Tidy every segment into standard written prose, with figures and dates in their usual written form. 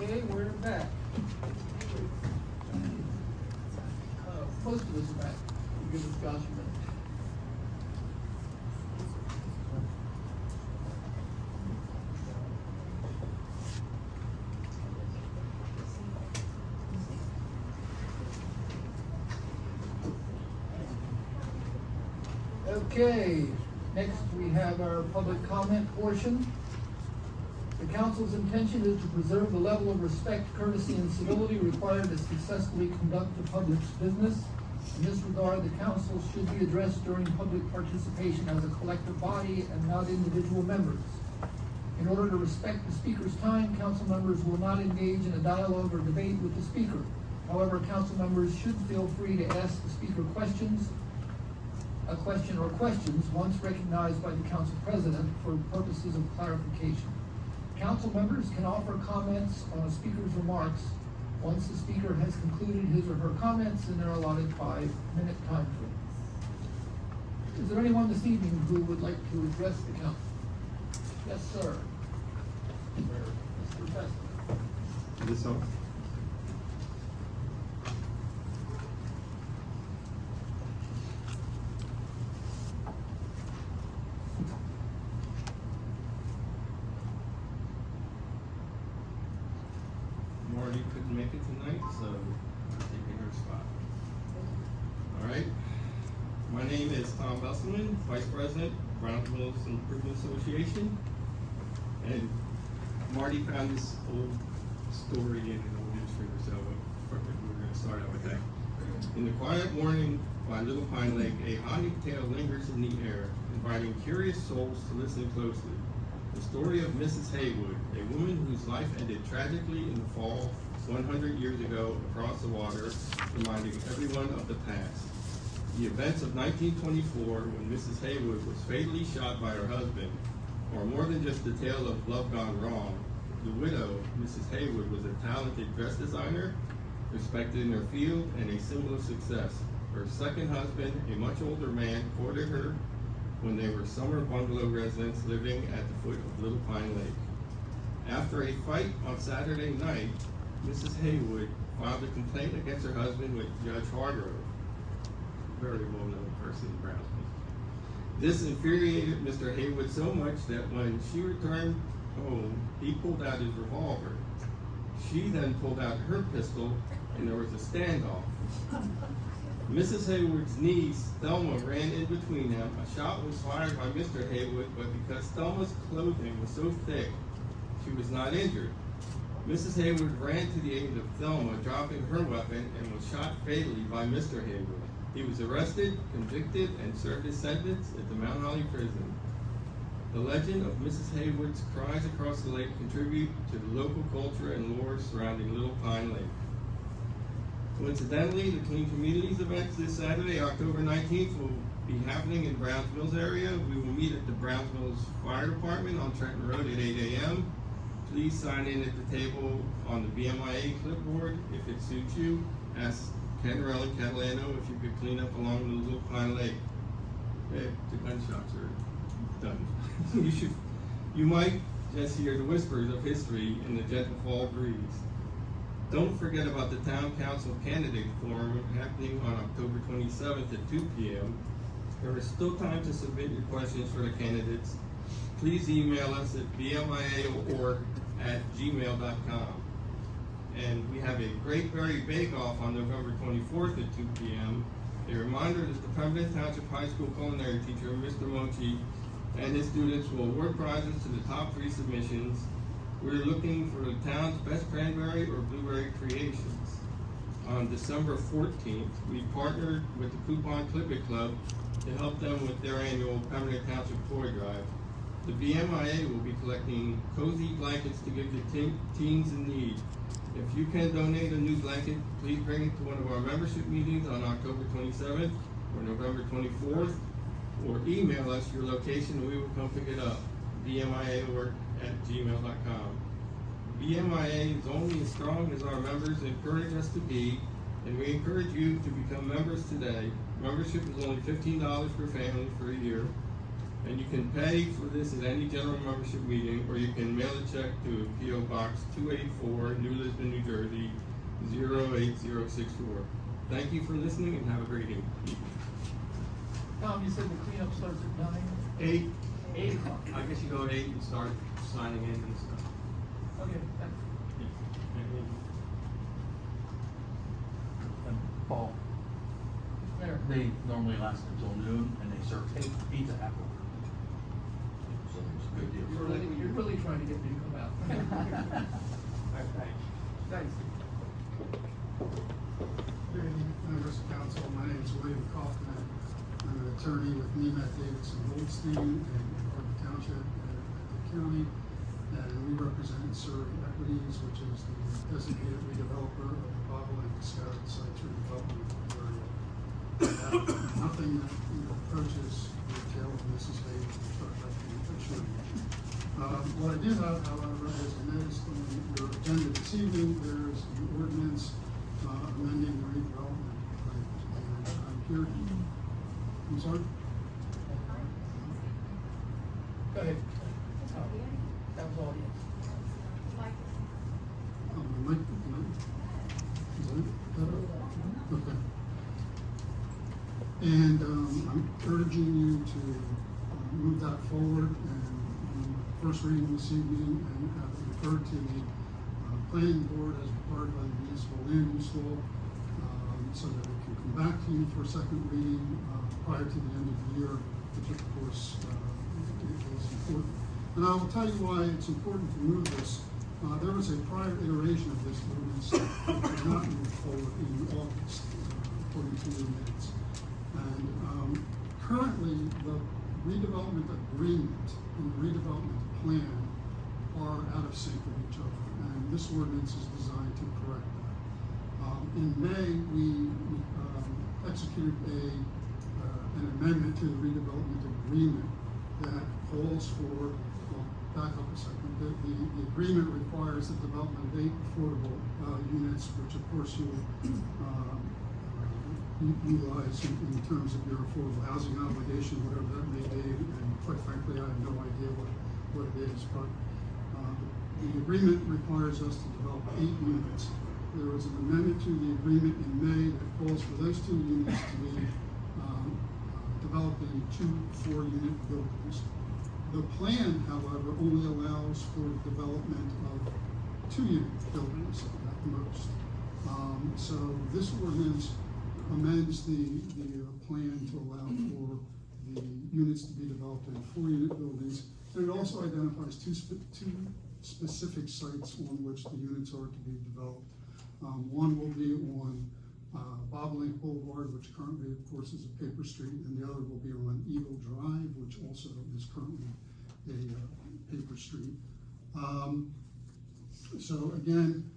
Okay, we're back. Most of us are back. We'll give us Josh a minute. Okay, next we have our public comment portion. The council's intention is to preserve the level of respect, courtesy, and civility required to successfully conduct the public's business. In this regard, the council should be addressed during public participation as a collective body and not individual members. In order to respect the speaker's time, council members will not engage in a dialogue or debate with the speaker. However, council members should feel free to ask the speaker a question or questions once recognized by the council president for purposes of clarification. Council members can offer comments on a speaker's remarks once the speaker has concluded his or her comments in their allotted 5-minute time frame. Is there anyone this evening who would like to address the council? Yes, sir. Mr. Fester. This one. Marty couldn't make it tonight, so I'm taking her spot. All right. My name is Tom Besselman, Vice President, Brownsville Improvement Association. And Marty found this old story in an old newspaper, so we're going to start out with that. In the quiet morning by Little Pine Lake, a haunting tale lingers in the air, inviting curious souls to listen closely. The story of Mrs. Haywood, a woman whose life ended tragically in the fall 100 years ago across the water, reminding everyone of the past. The events of 1924, when Mrs. Haywood was fatally shot by her husband, are more than just a tale of love gone wrong. The widow, Mrs. Haywood, was a talented dress designer, respected in her field, and a symbol of success. Her second husband, a much older man, courted her when they were summer bungalow residents living at the foot of Little Pine Lake. After a fight on Saturday night, Mrs. Haywood filed a complaint against her husband with Judge Hargrove, a very well-known person in Brownsville. This infuriated Mr. Haywood so much that when she returned home, he pulled out his revolver. She then pulled out her pistol, and there was a standoff. Mrs. Haywood's niece, Thelma, ran in between them. A shot was fired by Mr. Haywood, but because Thelma's clothing was so thick, she was not injured. Mrs. Haywood ran to the aid of Thelma, dropping her weapon, and was shot fatally by Mr. Haywood. He was arrested, convicted, and served his sentence at the Mount Holly prison. The legend of Mrs. Haywood's cries across the lake contribute to the local culture and lore surrounding Little Pine Lake. Coincidentally, the Clean Communities events this Saturday, October 19th, will be happening in Brownsville's area. We will meet at the Brownsville's Fire Department on Trenton Road at 8 a.m. Please sign in at the table on the BMIA clipboard if it suits you. Ask Kenrell and Catalano if you could clean up along the Little Pine Lake. Okay, the gunshots are done. You might just hear the whispers of history in the gentle fall breeze. Don't forget about the Town Council Candidate Forum happening on October 27th at 2 p.m. There is still time to submit your questions for the candidates. Please email us at bmia.org@gmail.com. And we have a Great Berry Bake-Off on November 24th at 2 p.m. A reminder that the Pemberton Township High School culinary teacher, Mr. Monchi, and his students will award prizes to the top 3 submissions. We're looking for the town's best cranberry or blueberry creations. On December 14th, we partnered with the Coupon Clip It Club to help them with their annual Pemberton Township Toy Drive. The BMIA will be collecting cozy blankets to give to teens in need. If you can donate a new blanket, please bring it to one of our membership meetings on October 27th or November 24th, or email us your location and we will come pick it up. bmia@gmail.com. BMIA is only as strong as our members encourage us to be, and we encourage you to become members today. Membership is only $15 per family for a year. And you can pay for this at any general membership meeting, or you can mail a check to P.O. Box 284, New Lisbon, New Jersey, 08064. Thank you for listening and have a great evening. Tom, you said the cleanup starts at 9? 8 o'clock. I guess you go at 8 and start signing in and stuff. Okay, thanks. And Paul, Mayor. they normally last until noon and they serve pizza afterward. So it's a good deal. You're really trying to get me to come out. Thanks. Good evening, members of council. My name is William Kaufman. I'm an attorney with Nemat Davidson Goldstein in Pemberton Township and the county. And we represent Surrey Equities, which is the designated redeveloper of the Bobble and Scott site redevelopment area. Nothing that approaches retail, and this is a truck I can assure you. What I do have, however, is I noticed on your agenda this evening, there's an ordinance amending the redevelopment plan. And I'm here. I'm sorry? Go ahead. That was all, yes. My mic, is that better? Okay. And I'm urging you to move that forward and first reading this evening and have it referred to the planning board as required by the municipal land use law, so that it can come back to you for a second reading prior to the end of the year, which of course is important. And I will tell you why it's important to move this. There was a prior iteration of this ordinance that did not move forward in August, according to your minutes. And currently, the redevelopment agreement and the redevelopment plan are out of sync with each other, and this ordinance is designed to correct that. In May, we executed an amendment to the redevelopment agreement that calls for, well, back up a second, the agreement requires the development of 8 affordable units, which of course you utilize in terms of your affordable housing obligation, whatever that may be, and quite frankly, I have no idea what it is, but the agreement requires us to develop 8 units. There was an amendment to the agreement in May that calls for those 2 units to be developed in 2 4-unit buildings. The plan, however, only allows for the development of 2-unit buildings at the most. So this ordinance amends the plan to allow for the units to be developed in 4-unit buildings, and it also identifies two specific sites on which the units are to be developed. One will be on Bobolink Boulevard, which currently, of course, is a paper street, and the other will be on Eagle Drive, which also is currently a paper street. So again,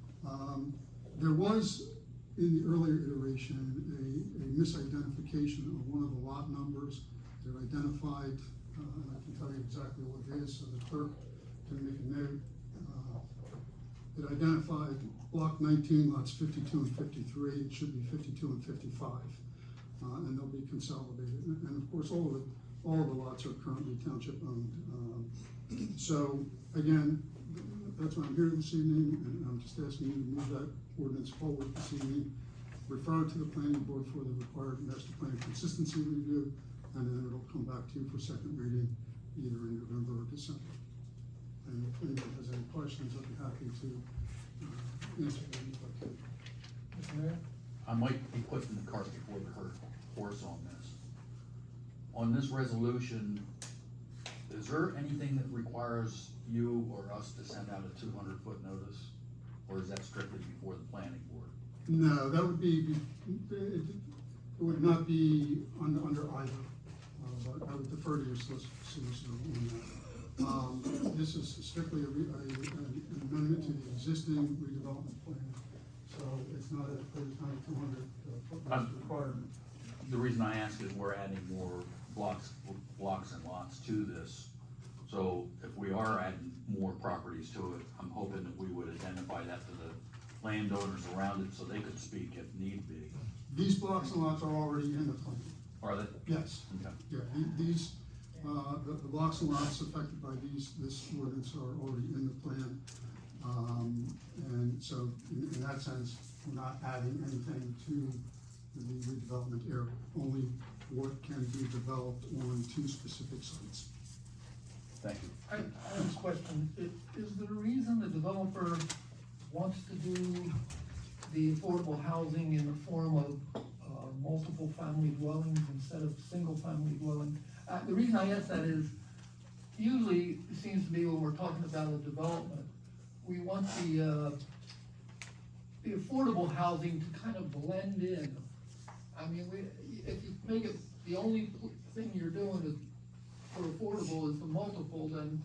there was, in the earlier iteration, a misidentification of one of the lot numbers. It identified, and I can tell you exactly what it is, so the clerk can make a note. It identified block 19 lots 52 and 53. It should be 52 and 55, and they'll be consolidated. And of course, all of the lots are currently township owned. So again, that's why I'm here this evening, and I'm just asking you to move that ordinance forward this evening, refer it to the planning board for the required master plan consistency review, and then it'll come back to you for second reading either in November or December. And if anyone has any questions, I'd be happy to answer them if I could. Mr. Mayor? I might be putting the cart before the horse on this. On this resolution, is there anything that requires you or us to send out a 200-foot notice? Or is that strictly before the planning board? No, that would be, it would not be under either. But I would defer to your solicitor on that. This is strictly an amendment to the existing redevelopment plan. So it's not a 200-foot requirement. The reason I ask is we're adding more blocks and lots to this. So if we are adding more properties to it, I'm hoping that we would identify that to the landowners around it so they could speak if need be. These blocks and lots are already in the plan. Are they? Yes. Okay. Yeah, these The blocks and lots affected by this ordinance are already in the plan. And so in that sense, we're not adding anything to the redevelopment area, only what can be developed on 2 specific sites. Thank you. I have a question. Is the reason the developer wants to do the affordable housing in the form of multiple family dwellings instead of single family dwelling? The reason I ask that is, usually it seems to be when we're talking about a development, we want the affordable housing to kind of blend in. I mean, if you make it, the only thing you're doing is for affordable is the multiple, then,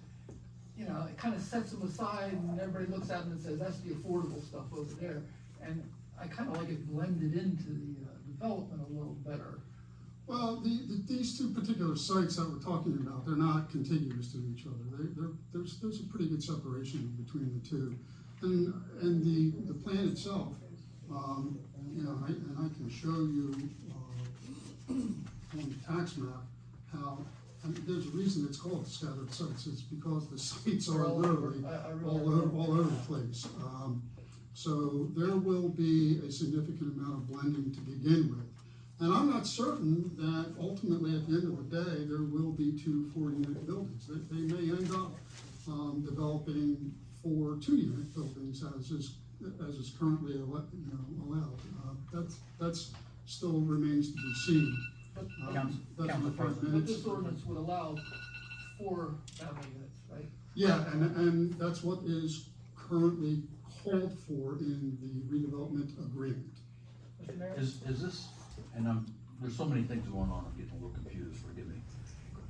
you know, it kind of sets them aside and everybody looks at them and says, that's the affordable stuff over there. And I kind of like it blended into the development a little better. Well, these 2 particular sites that we're talking about, they're not contiguous to each other. There's a pretty good separation between the 2. And the plan itself, you know, and I can show you on the tax map how, I mean, there's a reason it's called scattered sites. It's because the sites are literally all over the place. So there will be a significant amount of blending to begin with. And I'm not certain that ultimately at the end of the day, there will be 2 4-unit buildings. They may end up developing 4 2-unit buildings as is currently allowed. That's still remains to be seen. But Council President. but this ordinance would allow 4 family units, right? Yeah, and that's what is currently called for in the redevelopment agreement. Mr. Mayor? Is this, and there's so many things going on, I'm getting a little confused, forgive me.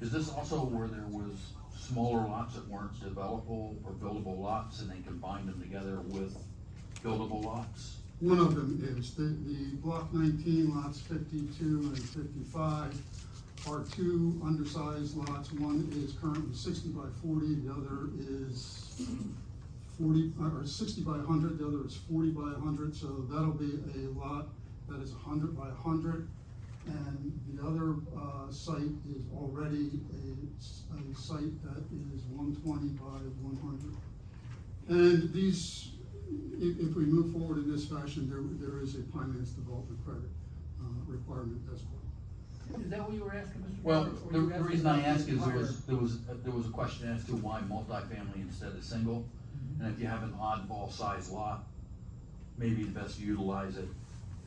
Is this also where there was smaller lots that weren't developable or buildable lots and they combined them together with buildable lots? One of them is the block 19 lots 52 and 55 are 2 undersized lots. One is currently 60 by 40, the other is 40 or 60 by 100, the other is 40 by 100. So that'll be a lot that is 100 by 100, and the other site is already a site that is 120 by 100. And these, if we move forward in this fashion, there is a finance development credit requirement as well. Is that what you were asking, Mr. Mayor? Well, Or the you were asking reason I about ask is the there was a question as to why multifamily instead of single. And if you have an oddball size lot, maybe the best to utilize it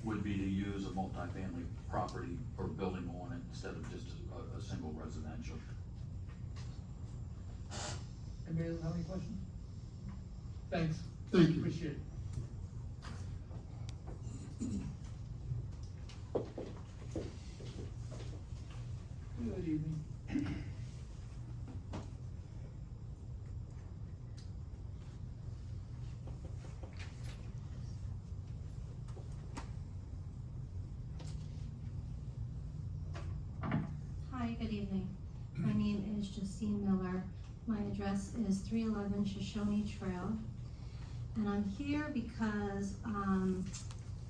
would be to use a multifamily property or building on it instead of just a single residential. Anybody else have any questions? Thanks. Thank you. Appreciate it. Good evening. Hi, good evening. My name is Justine Miller. My address is 311 Shoshone Trail. And I'm here because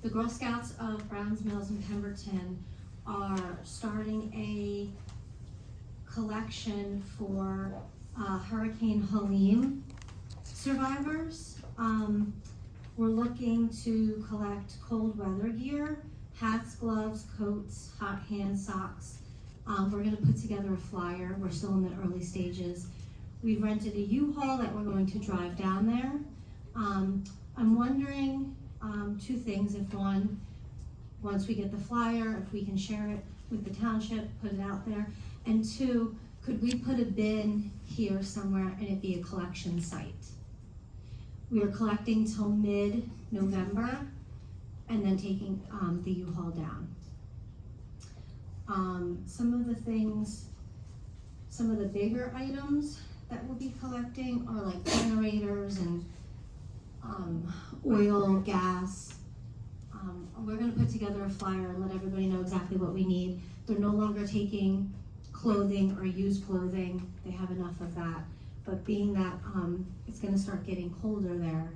the Girl Scouts of Browns Mills in Pemberton are starting a collection for Hurricane Helene survivors. We're looking to collect cold weather gear, hats, gloves, coats, hot hand socks. We're gonna put together a flyer. We're still in the early stages. We've rented a U-Haul that we're going to drive down there. I'm wondering 2 things. If one, once we get the flyer, if we can share it with the township, put it out there. And 2, could we put a bin here somewhere and it be a collection site? We are collecting till mid-November and then taking the U-Haul down. Some of the things, some of the bigger items that we'll be collecting are like generators and oil, gas. We're gonna put together a flyer and let everybody know exactly what we need. They're no longer taking clothing or used clothing. They have enough of that. But being that it's gonna start getting colder there,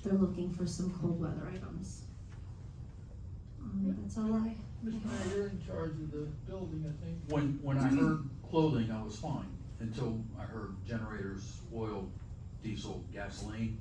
they're looking for some cold weather items. That's all I Mr. Mayor, you're in charge of the building, I think. When I heard clothing, I was fine, until I heard generators, oil, diesel, gasoline.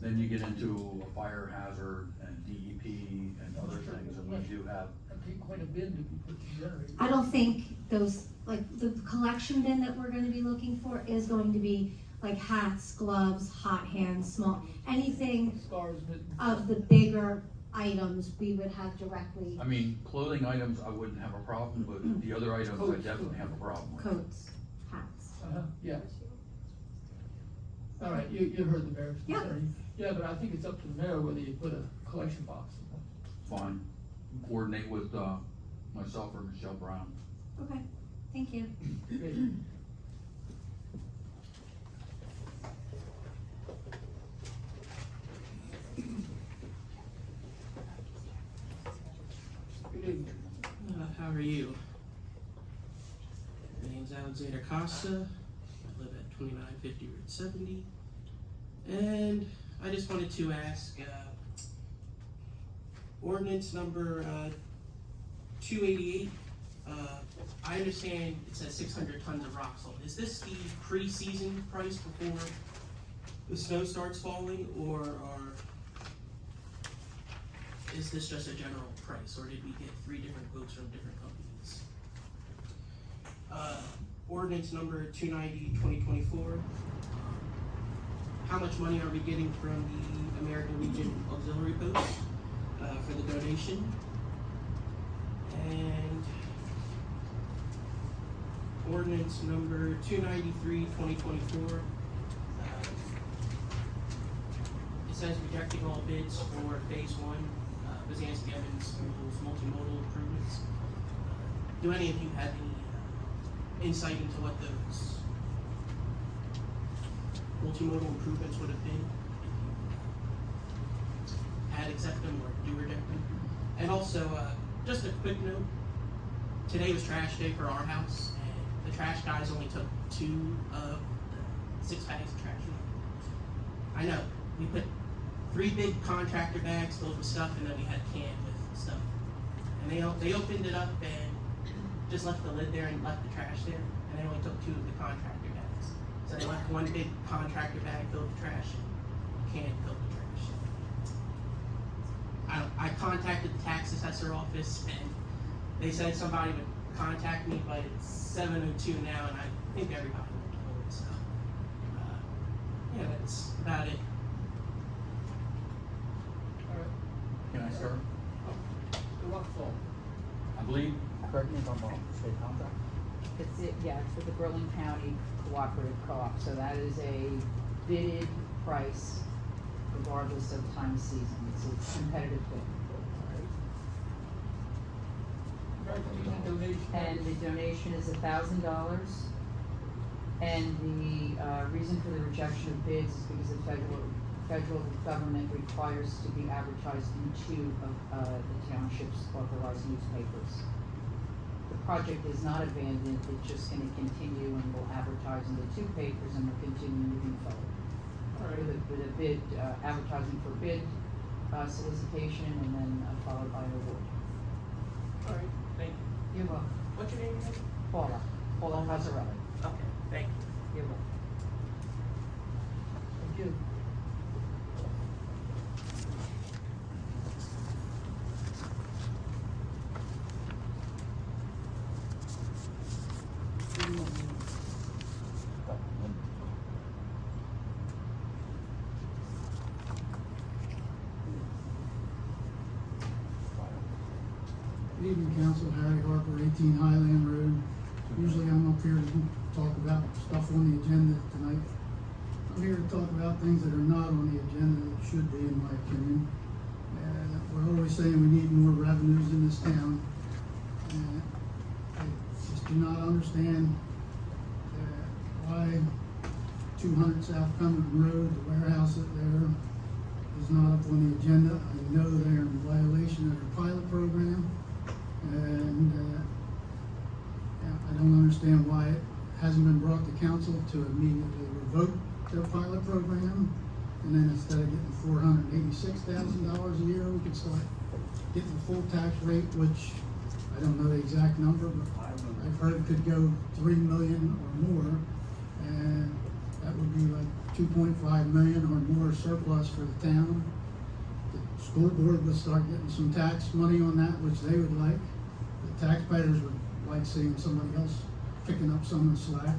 Then you get into a fire hazard and DEP and other things, and we do have, I think quite a bin to be put together. I don't think those, like, the collection bin that we're gonna be looking for is going to be like hats, gloves, hot hands, small, anything Scarves, mittens. of the bigger items we would have directly, I mean, clothing items, I wouldn't have a problem, but the other items, I definitely have a problem with. coats, hats. Yeah. All right, you heard the mayor's Yeah. concern. Yeah, but I think it's up to the mayor whether you put a collection box in. Fine, coordinate with, myself or Michelle Brown. Okay, thank you. Okay. Good evening. How are you? My name's Alexander Costa. I live at 2950 Route 70. And I just wanted to ask, ordinance number 288, I understand it says 600 tons of rock salt. Is this the pre-season price before the snow starts falling, or is this just a general price, or did we get 3 different quotes from different companies? Ordinance number 290, 2024. How much money are we getting from the American Legion Auxiliary Post for the donation? And ordinance number 293, 2024. It says rejecting all bids for phase 1, Bazansky Evans School's multimodal improvements. Do any of you have any insight into what those multimodal improvements would have been? Had accept them or do reject them? And also, just a quick note, today was trash day for our house, and the trash guys only took 2 of the 6 bags of trash. I know, we put 3 big contractor bags filled with stuff, and then we had a can with stuff. And they opened it up and just left the lid there and left the trash there, and they only took 2 of the contractor bags. So they left 1 big contractor bag filled with trash and a can filled with trash. I contacted the tax assessor office, and they said somebody would contact me, but it's 7:02 now, and I think everybody went home, so, yeah, that's about it. All right. Can I start? The rock salt. I believe, correct me if I'm wrong, state contract? It's with the Berlin County Cooperative Co-op, so that is a bidded price regardless of time of season. It's a competitive bid. Donation. And the donation is $1,000. And the reason for the rejection of bids is because the federal government requires to be advertised in 2 of the township's authorized newspapers. The project is not abandoned, it's just gonna continue, and we'll advertise in the 2 papers, and we'll continue moving forward. With a bid, advertising for bid solicitation, and then followed by an award. All right, thank you. You're welcome. What's your name again? Paula Mazzarelli. Okay, thank you. You're welcome. Thank you. Good evening, Council. Harry Harper, 18 Highland Road. Usually I'm up here to talk about stuff on the agenda tonight. I'm here to talk about things that are not on the agenda that should be, in my opinion. We're always saying we need more revenues in this town. And I just do not understand why 200 South Pemberton Road, the warehouse up there, is not up on the agenda. I know they're in violation of their pilot program. And I don't understand why it hasn't been brought to council to immediately revoke their pilot program. And then instead of getting $486,000 a year, we could start getting the full tax rate, which I don't know the exact number, but I've heard it could go 3 million or more, and that would be like 2.5 million or more surplus for the town. The school board would start getting some tax money on that, which they would like. The taxpayers would like seeing somebody else picking up some of the slack.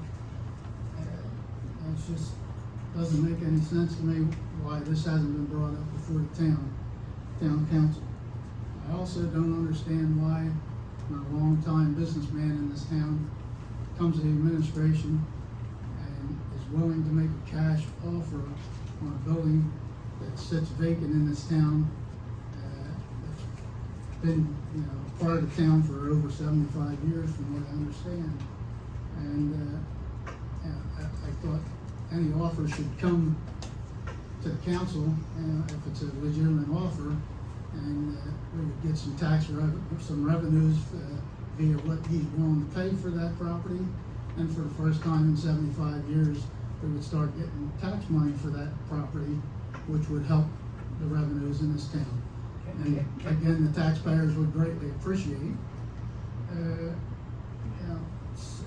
It just doesn't make any sense to me why this hasn't been brought up before the town council. I also don't understand why a longtime businessman in this town comes to the administration and is willing to make a cash offer on a building that sits vacant in this town. It's been, part of the town for over 75 years from what I understand. And I thought any offer should come to the council, if it's a legitimate offer, and we would get some revenues via what he's willing to pay for that property. And for the first time in 75 years, we would start getting tax money for that property, which would help the revenues in this town. And again, the taxpayers would greatly appreciate. It's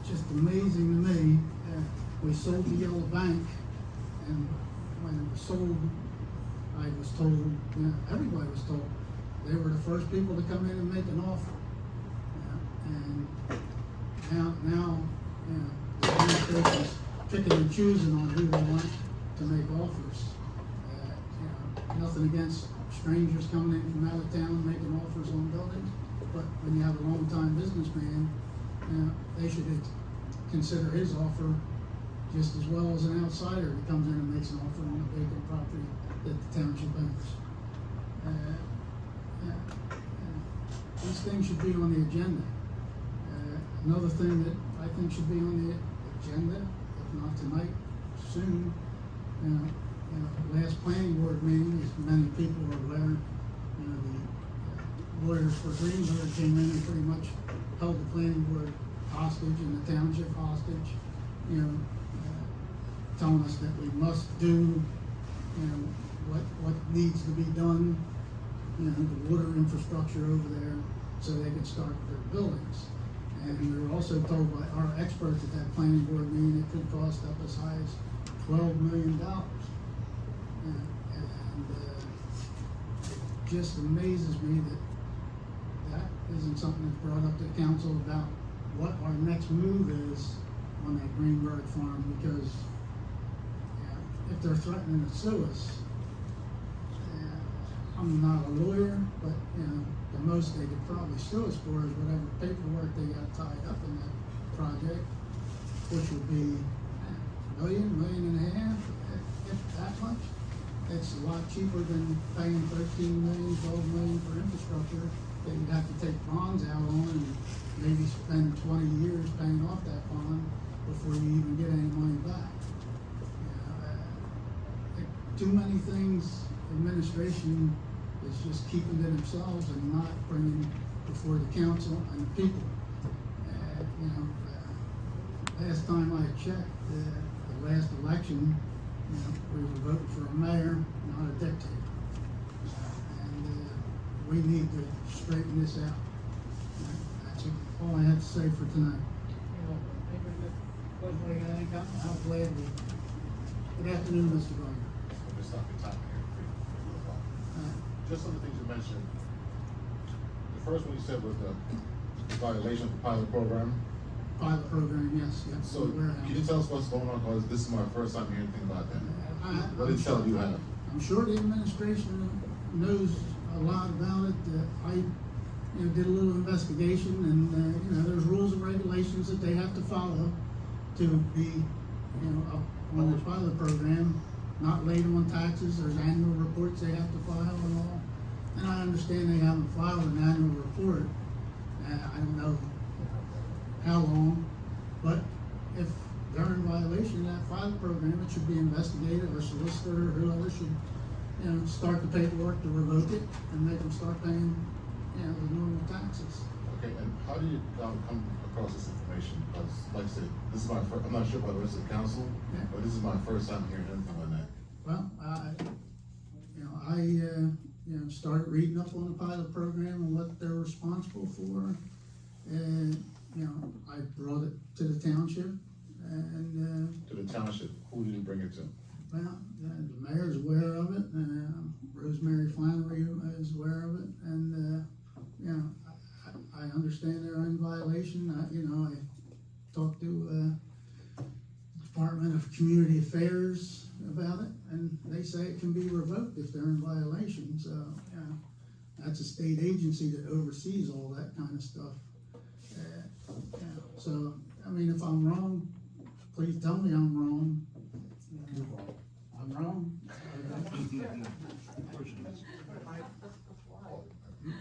just amazing to me. We sold the Yellow Bank, and when it was sold, I was told, everybody was told, they were the first people to come in and make an offer. And now, the administration's picking and choosing on who they want to make offers. Nothing against strangers coming in from out of town making offers on buildings, but when you have a long-time businessman, they should consider his offer just as well as an outsider that comes in and makes an offer on a vacant property that the township owns. These things should be on the agenda. Another thing that I think should be on the agenda, if not tonight, soon, last planning board meeting, as many people are aware, the lawyers for Greenberg came in and pretty much held the planning board hostage and the township hostage, telling us that we must do, what needs to be done, the water infrastructure over there, so they could start their buildings. And we were also told by our experts at that planning board meeting it could cost up as high as $12 million. And it just amazes me that isn't something that's brought up to the council about what our next move is on that Greenberg farm, because if they're threatening to sue us, I'm not a lawyer, but the most they could probably sue us for is whatever paperwork they got tied up in that project, which would be $1 million, $1.5 million, if that much. It's a lot cheaper than paying $13 million, $12 million for infrastructure that you'd have to take bonds out on and maybe spend 20 years paying off that bond before you even get any money back. Too many things, administration is just keeping to themselves and not bringing before the council and the people. Last time I checked, the last election, we were voting for a mayor, not a dictator. And we need to straighten this out. That's all I have to say for tonight. I'm glad we. Good afternoon, Mr. Gardner. Just not the time here. Just some of the things you mentioned. The first one you said was the violation of the pilot program. Pilot program, yes. So can you tell us what's going on? Because this is my first time hearing anything about that. What intel do you have? I'm sure the administration knows a lot about it. I did a little investigation, and there's rules and regulations that they have to follow to be up on the pilot program. Not late on taxes, there's annual reports they have to file and all. And I understand they haven't filed an annual report. I don't know how long, but if they're in violation of that pilot program, it should be investigated, or solicitor or whoever should, start the paperwork to revoke it and make them start paying, the normal taxes. Okay, and how do you come across this information? Because, like I said, this is my first, I'm not sure about the rest of the council, but this is my first time hearing anything like that. Well, started reading up on the pilot program and what they're responsible for. And, I brought it to the township and, To the township, who did you bring it to? well, the mayor's aware of it, Rosemary Flannery is aware of it, and, I understand they're in violation. I talked to, Department of Community Affairs about it, and they say it can be revoked if they're in violation, so, that's a state agency that oversees all that kind of stuff. So, if I'm wrong, please tell me I'm wrong. I'm wrong.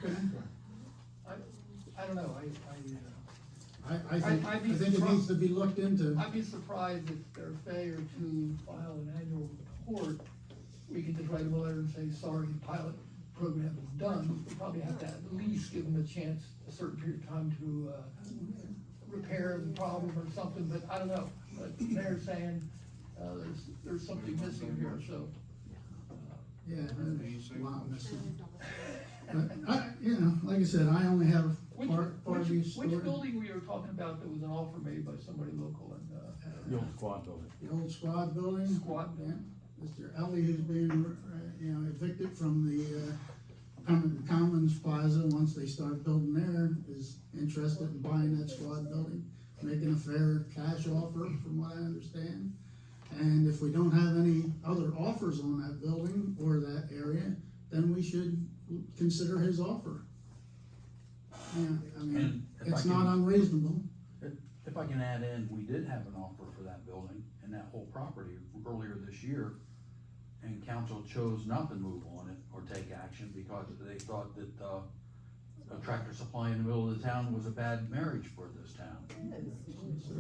Okay. I don't know, I think it needs to be looked into. I'd be surprised if their failure to file an annual report, we can just write them a letter and say, sorry, the pilot program is done. We probably have to at least give them a chance, a certain period of time to, repair the problem or something, but I don't know. But they're saying, there's something missing here, so. Yeah, there's a lot missing. But like I said, I only have part of these stories. Which building were you talking about that was an offer made by somebody local and, The old squad building. The old squad building. Squad, Yeah, Mr. Ellie, who's being, evicted from the, Pemberton Commons Plaza, once they start building there, is interested in buying that squad building, making a fair cash offer, from what I understand. And if we don't have any other offers on that building or that area, then we should consider his offer. Yeah, And if it's I not can- unreasonable. If I can add in, we did have an offer for that building and that whole property earlier this year, and council chose not to move on it or take action because they thought that, a Tractor Supply in the middle of the town was a bad marriage for this town.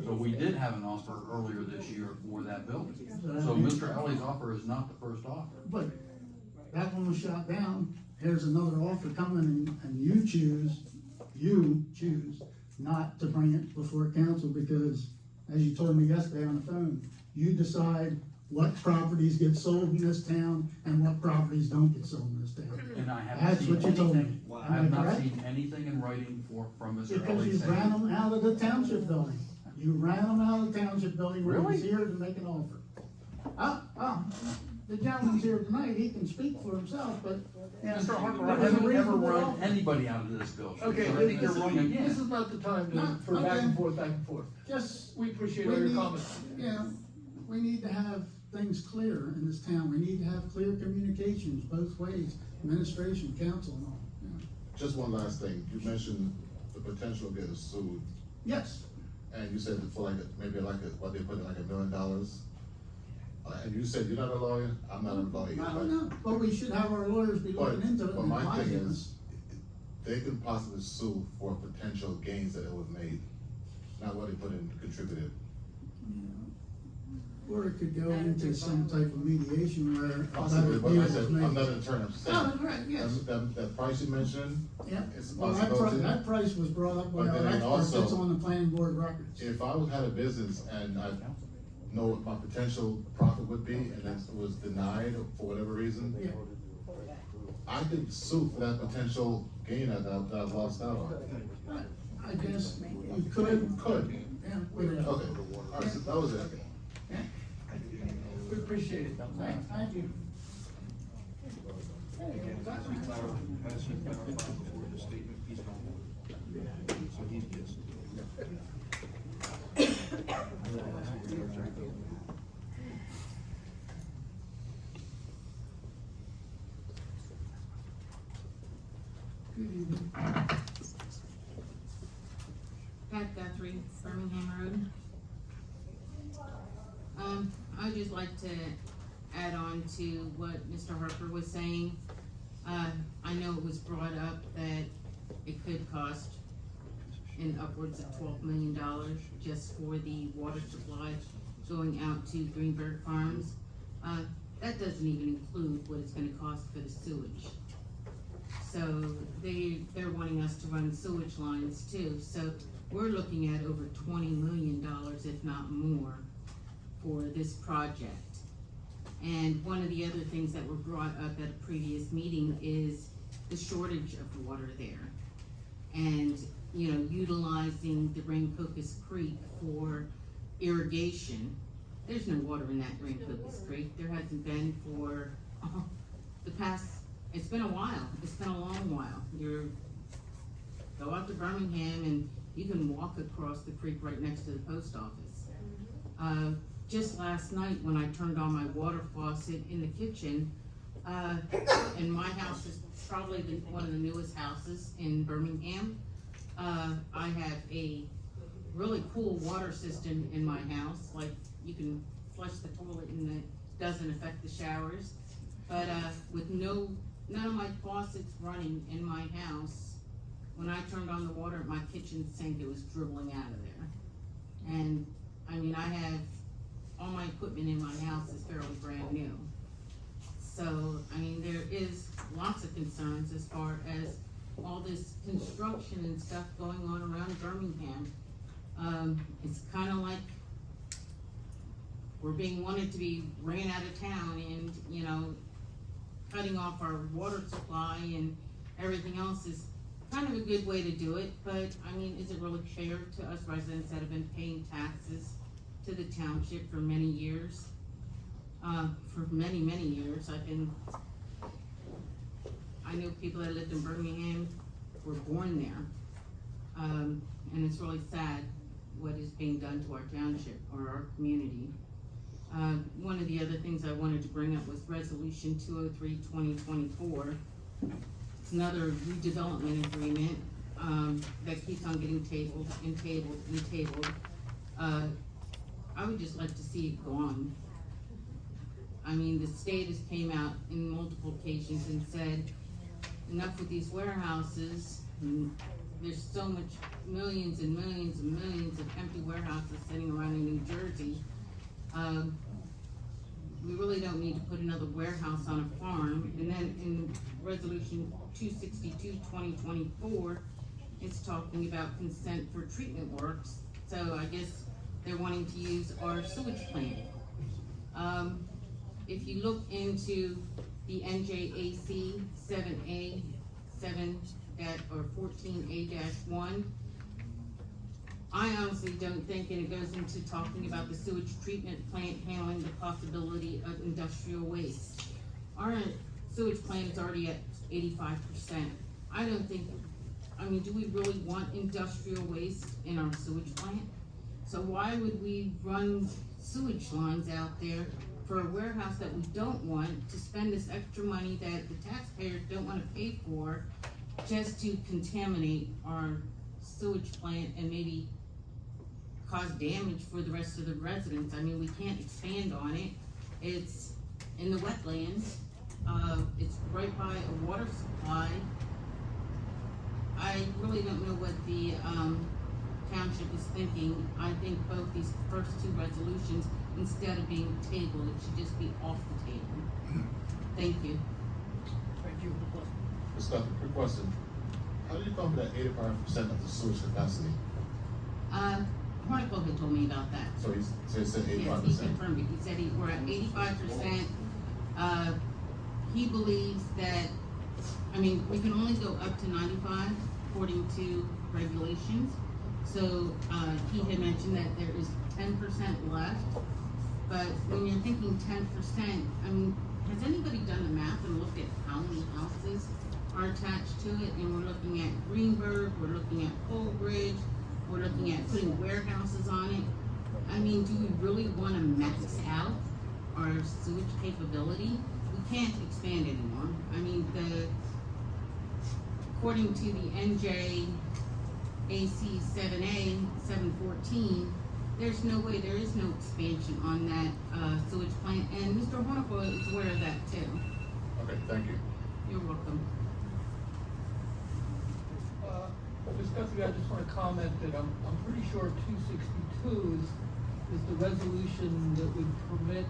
So we did have an offer earlier this year for that building. So Mr. Ellie's offer is not the first offer. But that one was shot down. Here's another offer coming, and you choose not to bring it before council because, as you told me yesterday on the phone, you decide what properties get sold in this town and what properties don't get sold in this town. And I haven't That's seen what you told me. anything, I Am have I not correct? seen anything in writing from Mr. Because Ellie you saying. ran them out of the township building. You ran them out of the township building when he was Really? here to make an offer. The gentleman's here tonight, he can speak for himself, but. Mr. Harper, there I was a haven't ever reasonable run offer. anybody out of this building. Okay, So I think you're wrong this again. is not the time No, for back and okay. forth. Just, We appreciate we all your need, comments. we need to have things clear in this town. We need to have clear communications both ways, administration, council and all. Just one last thing, you mentioned the potential of getting sued, Yes, and you said for what they put in like $1 million. And you said you're not a lawyer, I'm not a lawyer. I don't know, but we should have our lawyers be looking into it But and my thing advising us. is, they could possibly sue for potential gains that it was made, not what they put in contributed. Or it could go into some type of mediation where. Possibly, but deal I is said, made. I'm not an attorney, I'm No, saying, right, yes, that price you mentioned, yeah. it's a Well, possibility. that price was brought up by But our then expert also- that's on the planning board records. If I had a business and I know what my potential profit would be, and it was denied for whatever reason, Yeah. I could sue for that potential gain that I've lost out on. I guess you could, Could, yeah, with it. okay, alright, so that was it. We appreciate it. Thank you. Good evening. Pat Guthrie, Birmingham Road. I'd just like to add on to what Mr. Harper was saying. I know it was brought up that it could cost in upwards of $12 million just for the water supply going out to Greenberg Farms. That doesn't even include what it's gonna cost for the sewage. So they're wanting us to run sewage lines too, so we're looking at over $20 million, if not more, for this project. And one of the other things that were brought up at a previous meeting is the shortage of water there. And, you know, utilizing the Rancocas Creek for irrigation. There's no water in that Rancocas Creek. There hasn't been for the past, it's been a while. It's been a long while. Go out to Birmingham and you can walk across the creek right next to the post office. Just last night when I turned on my water faucet in the kitchen, and my house is probably one of the newest houses in Birmingham. I have a really cool water system in my house, like you can flush the toilet and it doesn't affect the showers. But with none of my faucets running in my house, when I turned on the water at my kitchen sink, it was dribbling out of there. And I mean, I have all my equipment in my house is fairly brand new. So, I mean, there is lots of concerns as far as all this construction and stuff going on around Birmingham. It's kind of like we're being wanted to be ran out of town and, you know, cutting off our water supply and everything else is kind of a good way to do it. But, I mean, is it really fair to us residents that have been paying taxes to the township for many years? For many, many years. I know people that lived in Birmingham were born there. And it's really sad what is being done to our township or our community. One of the other things I wanted to bring up was Resolution 203-2024. It's another redevelopment agreement that keeps on getting tabled and tabled and tabled. I would just like to see it gone. I mean, the state has came out in multiple occasions and said, enough with these warehouses. There's so much, millions and millions and millions of empty warehouses sitting around in New Jersey. We really don't need to put another warehouse on a farm. And then in Resolution 262-2024, it's talking about consent for treatment works. So I guess they're wanting to use our sewage plant. If you look into the NJAC 7A, 14A-1, I honestly don't think, and it goes into talking about the sewage treatment plant handling the possibility of industrial waste. Our sewage plant is already at 85%. I don't think, I mean, do we really want industrial waste in our sewage plant? So why would we run sewage lines out there for a warehouse that we don't want, to spend this extra money that the taxpayers don't want to pay for, just to contaminate our sewage plant and maybe cause damage for the rest of the residents? I mean, we can't expand on it. It's in the wetlands. It's right by a water supply. I really don't know what the township is thinking. I think both these first two resolutions, instead of being tabled, it should just be off the table. Thank you. Thank you. Ms. Duffy, quick question. How do you come to that 85% of the sewage capacity? Hornicle had told me about that. So he said 85%? Yes, he confirmed it. He said we're at 85%. He believes that, I mean, we can only go up to 95 according to regulations. So, he had mentioned that there is 10% left. But when you're thinking 10%, I mean, has anybody done the math and looked at how many houses are attached to it? And we're looking at Greenberg, we're looking at Colbridge, we're looking at putting warehouses on it. I mean, do we really want to max out our sewage capability? We can't expand anymore. I mean, according to the NJAC 7A, 714, there's no way, there is no expansion on that sewage plant, and Mr. Hornicle is aware of that too. Okay, thank you. You're welcome. Ms. Guthrie, I just want to comment that I'm pretty sure 262 is the resolution that would permit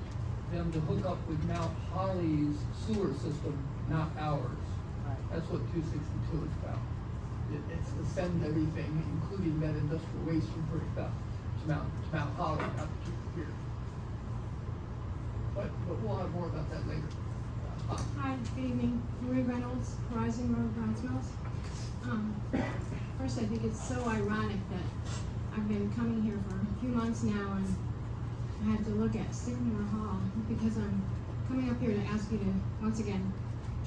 them to hook up with Mount Holly's sewer system, not ours. That's what 262 is about. It's to send everything, including that industrial waste from First Bell, to Mount Holly, not to keep it here. but we'll have more about that later. Hi, good evening. Marie Reynolds, Horizon Road, Browns Mills. First, I think it's so ironic that I've been coming here for a few months now and I have to look at Sycamore Hall because I'm coming up here to ask you to, once again,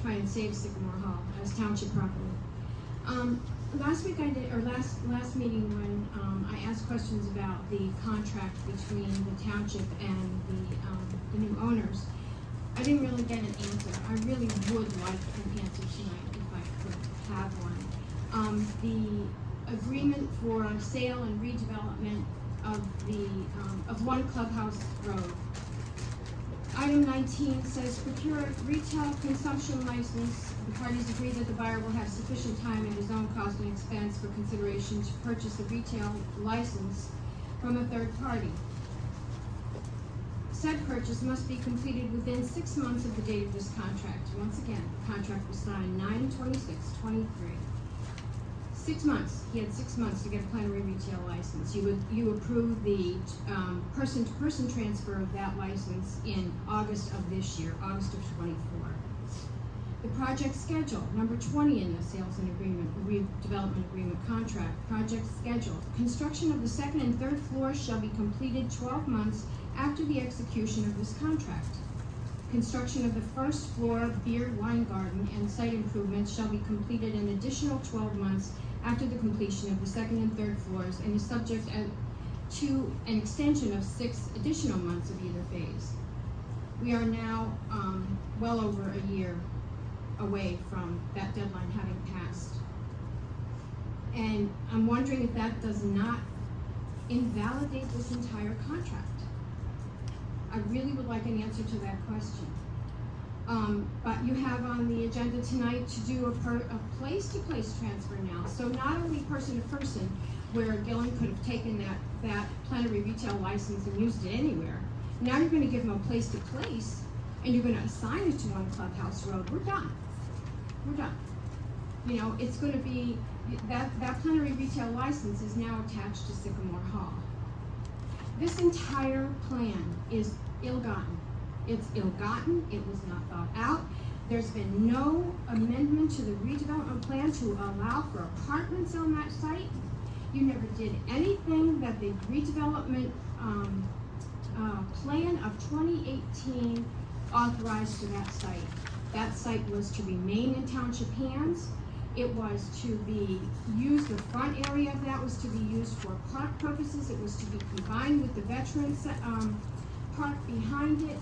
try and save Sycamore Hall as township property. Last week last meeting when I asked questions about the contract between the township and the new owners, I didn't really get an answer. I really would like an answer tonight if I could have one. The agreement for sale and redevelopment of One Clubhouse Road. Item 19 says procure a retail consumption license. The parties agree that the buyer will have sufficient time at his own cost and expense for consideration to purchase a retail license from a third party. Said purchase must be completed within 6 months of the date of this contract. Once again, the contract was signed 9/26/23. 6 months. He had 6 months to get a plenary retail license. You approve the person-to-person transfer of that license in August of this year, August of 24. The project schedule, number 20 in the sales and redevelopment agreement contract. Project schedule. Construction of the second and third floors shall be completed 12 months after the execution of this contract. Construction of the first floor beer wine garden and site improvements shall be completed an additional 12 months after the completion of the second and third floors and is subject to an extension of 6 additional months of either phase. We are now well over a year away from that deadline having passed. And I'm wondering if that does not invalidate this entire contract. I really would like an answer to that question. But you have on the agenda tonight to do a place-to-place transfer now. So not only person-to-person, where Gillen could have taken that plenary retail license and used it anywhere. Now you're gonna give him a place-to-place, and you're gonna assign it to One Clubhouse Road. We're done. We're done. You know, it's gonna be, that plenary retail license is now attached to Sycamore Hall. This entire plan is ill-gotten. It's ill-gotten, it was not thought out. There's been no amendment to the redevelopment plan to allow for apartments on that site. You never did anything that the redevelopment plan of 2018 authorized to that site. That site was to remain in township hands. It was to be used, the front area of that was to be used for park purposes. It was to be combined with the veterans park behind it.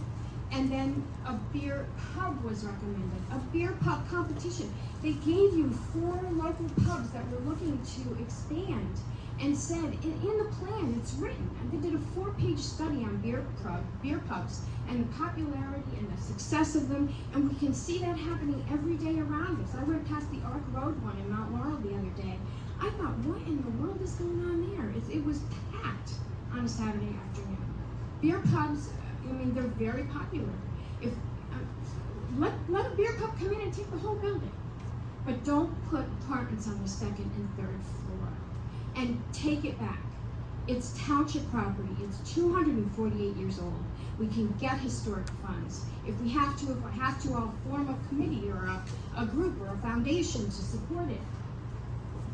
And then a beer pub was recommended, a beer pub competition. They gave you 4 local pubs that were looking to expand and said, in the plan, it's written, and they did a 4-page study on beer pubs and the popularity and the success of them, and we can see that happening every day around us. I went past the Ark Road one in Mount Laurel the other day. I thought, what in the world is going on there? It was packed on a Saturday afternoon. Beer pubs, I mean, they're very popular. If let a beer pub come in and take the whole building, but don't put apartments on the second and third floor. And take it back. It's township property. It's 248 years old. We can get historic funds. If we have to, I'll form a committee or a group or a foundation to support it.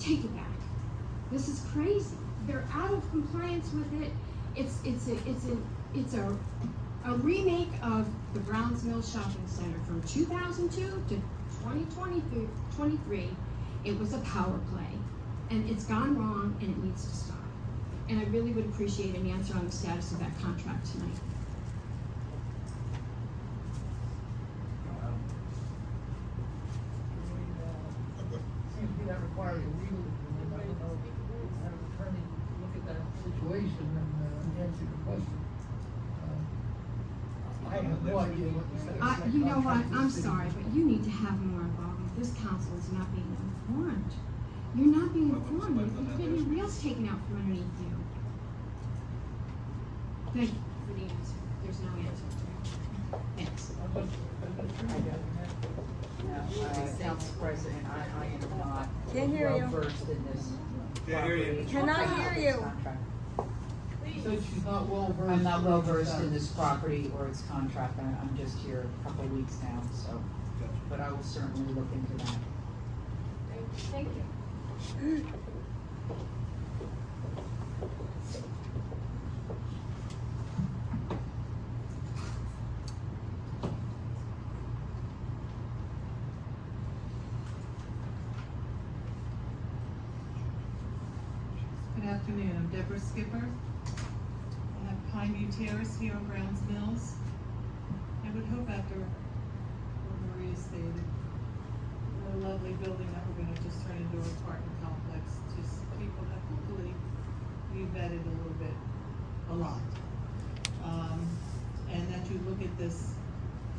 Take it back. This is crazy. They're out of compliance with it. It's a remake of the Browns Mills Shopping Center from 2002 to 2023. It was a power play, and it's gone wrong, and it needs to stop. And I really would appreciate an answer on the status of that contract tonight. Seems to me that requires a legal opinion. I don't know, have an attorney look at that situation and answer your question. I have no idea what the status of that You know what, contract is I'm sitting sorry, there. but you need to have more involvement. This council is not being informed. You're not being informed. You're getting your wheels taken out from underneath you. Thank you for the answer. There's no answer. Thanks. Council President, I am not Can't hear you. well versed in this. Can't hear you. Cannot hear you. Contract. said she's not well versed. I'm not well versed in this property or its contract, I'm just here a couple of weeks now, so, but I will certainly look into that. Thank you. Good afternoon, I'm Deborah Skipper. I have Pineview Terrace here on Browns Mills. I would hope after what Maria stated, a lovely building that we're gonna just turn into an apartment complex, just people that hopefully we vetted a little bit, a lot. And that you look at this,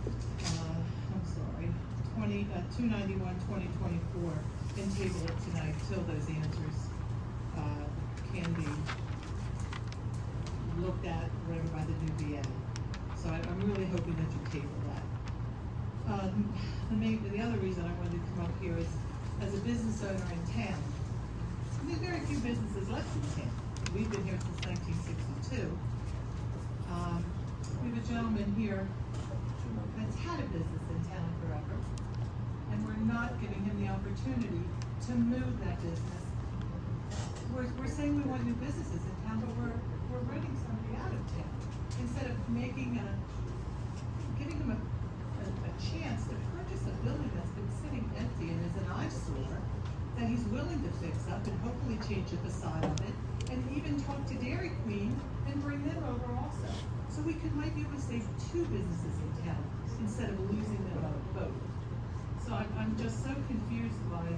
I'm sorry, 291-2024, and table it tonight till those answers can be looked at, whatever, by the new VA. So I'm really hoping that you table that. The other reason I wanted to come up here is, as a business owner in town, there's very few businesses left in town. We've been here since 1962. We have a gentleman here that's had a business in town forever, and we're not giving him the opportunity to move that business. We're saying we want new businesses in town, but we're running somebody out of town. Instead of giving them a chance to purchase a building that's been sitting empty and is an eyesore, that he's willing to fix up and hopefully change the facade of it, and even talk to Dairy Queen and bring them over also. So we might be able to save 2 businesses in town instead of losing them both. So I'm just so confused by,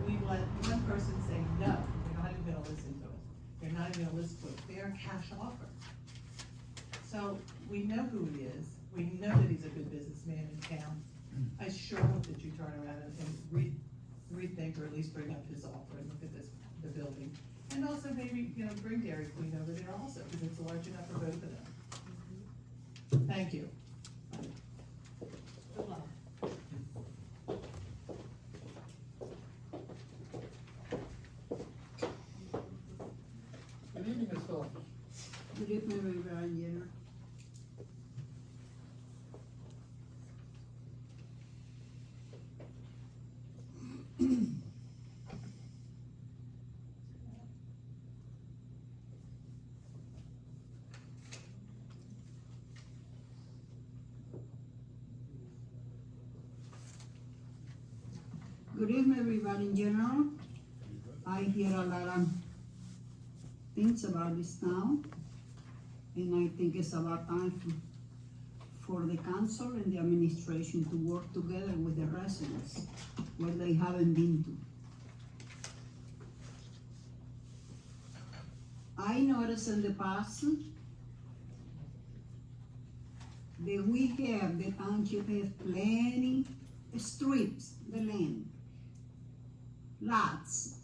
we let one person say no. Not even gonna listen to it. They're not even gonna listen to it. They're a cash offer. So we know who he is. We know that he's a good businessman in town. I sure hope that you turn around and rethink or at least bring up his offer and look at the building. And also maybe, bring Dairy Queen over there also, because it's large enough for both of them. Thank you. Good luck. Good evening, Ms. Phillips. Good evening, Reverend Jenner. Good evening, everybody in general. I hear a lot of things about this town, and I think it's about time for the council and the administration to work together with the residents where they haven't been to. I noticed in the past that we have, the township has plenty strips, the land, lots.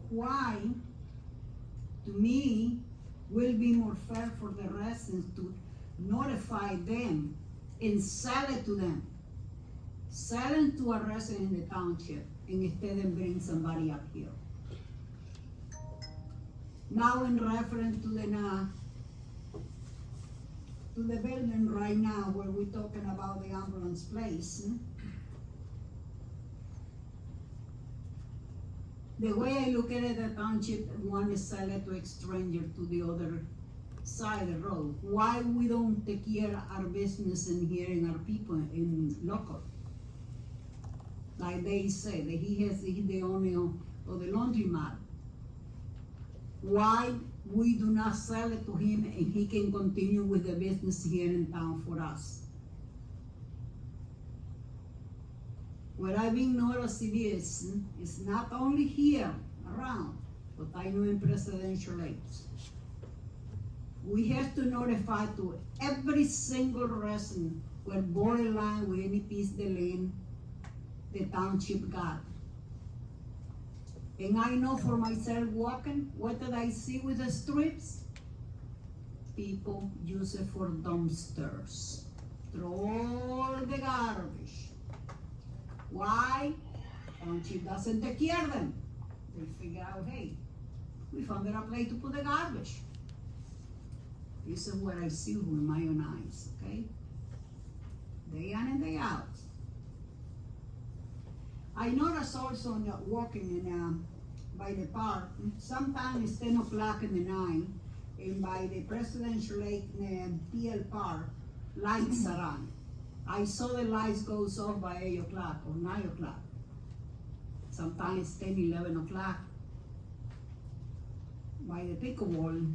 Why, to me, will be more fair for the residents to notify them and sell it to them. Sell it to a resident in the township instead of bring somebody up here. Now in reference to the building right now where we're talking about the ambulance place, the way I look at it, the township want to sell it to a stranger to the other side of the road. Why we don't take care of our business in here and our people in local? Like they say, that he's the owner of the laundromat. Why we do not sell it to him and he can continue with the business here in town for us? What I've been noticing is not only here around, but I know in presidential lakes. We have to notify to every single resident where borderline with any piece of the land the township got. And I know for myself walking, what did I see with the strips? People use it for dumpsters. Throw all the garbage. Why? Township doesn't take care of them. They figure out, hey, we found a place to put the garbage. This is what I see with my own eyes, okay? Day in and day out. I notice also walking in, by the park, sometimes it's 10 o'clock in the night, and by the Presidential Lake, PL Park, lights are on. I saw the lights goes off by 8 o'clock or 9 o'clock. Sometimes 10, 11 o'clock. By the pickleball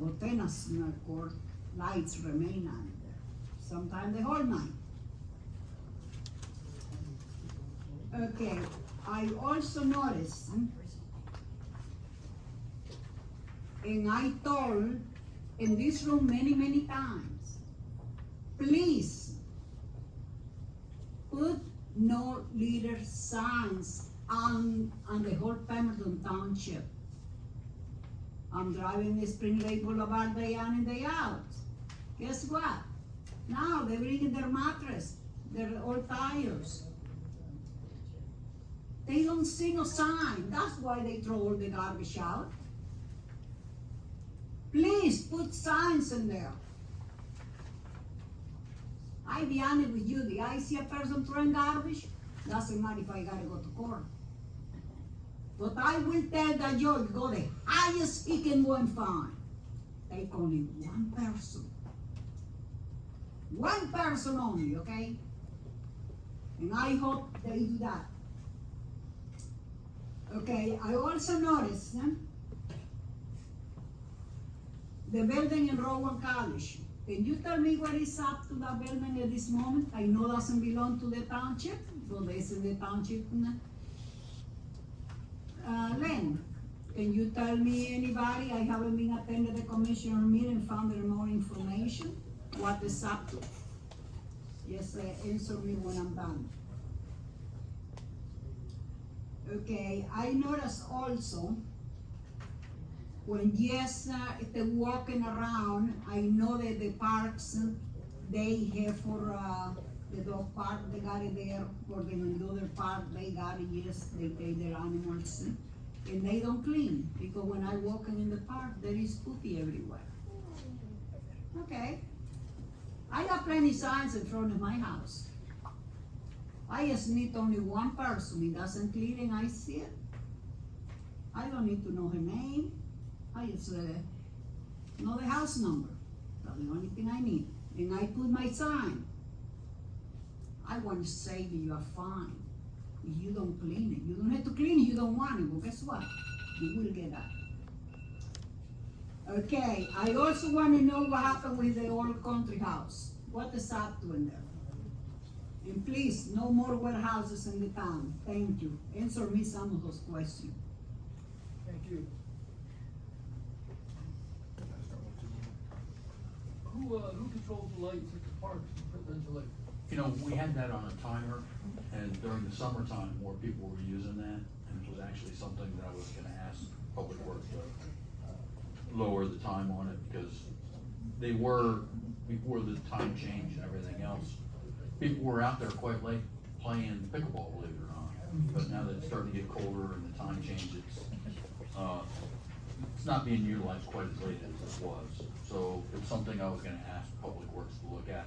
or tennis court, lights remain on there. Sometimes the whole night. Okay, I also noticed, and I told in this room many times, please put no litter signs on the whole Pemberton Township. I'm driving the Spring Lake Boulevard day in and day out. Guess what? Now they're bringing their mattress, their old tires. They don't see no sign. That's why they throw all the garbage out. Please put signs in there. I be honest with you, the I see a person throwing garbage, doesn't matter if I gotta go to court. But I will tell the judge, go the highest he can go and find. Take only one person. One person only, okay? And I hope they do that. Okay, I also noticed the building in Rowan College. Can you tell me what is up to that building at this moment? I know it doesn't belong to the township, but it's in the township land. Can you tell me anybody? I haven't been attended the commissioner meeting, found there more information. What is up to? Yes, answer me when I'm done. Okay, I noticed also, when they're walking around, I know that the parks, they have for, the dog park, they got it there, or the other park, they got it, yes, they take their animals, and they don't clean, because when I walk in the park, there is poopy everywhere. Okay, I got plenty signs in front of my house. I just need only one person, it doesn't clean and I see it. I don't need to know her name, I just know the house number, that's the only thing I need. And I put my sign. I want to say that you are fine. If you don't clean it, you don't have to clean it, you don't want it, well guess what? You will get that. Okay, I also want to know what happened with the old country house. What is up to in there? And please, no more warehouses in the town. Thank you. Answer me some of those questions. Thank you. Who controls the lights at the parks in Presidential Lake? You know, we had that on a timer, and during the summertime, more people were using that, and it was actually something that I was gonna ask Public Works to lower the time on it, because they were, before the time change and everything else, people were out there quite late playing pickleball, believe it or not. But now that it's starting to get colder and the time changes, it's not being utilized quite as late as it was. So it's something I was gonna ask Public Works to look at.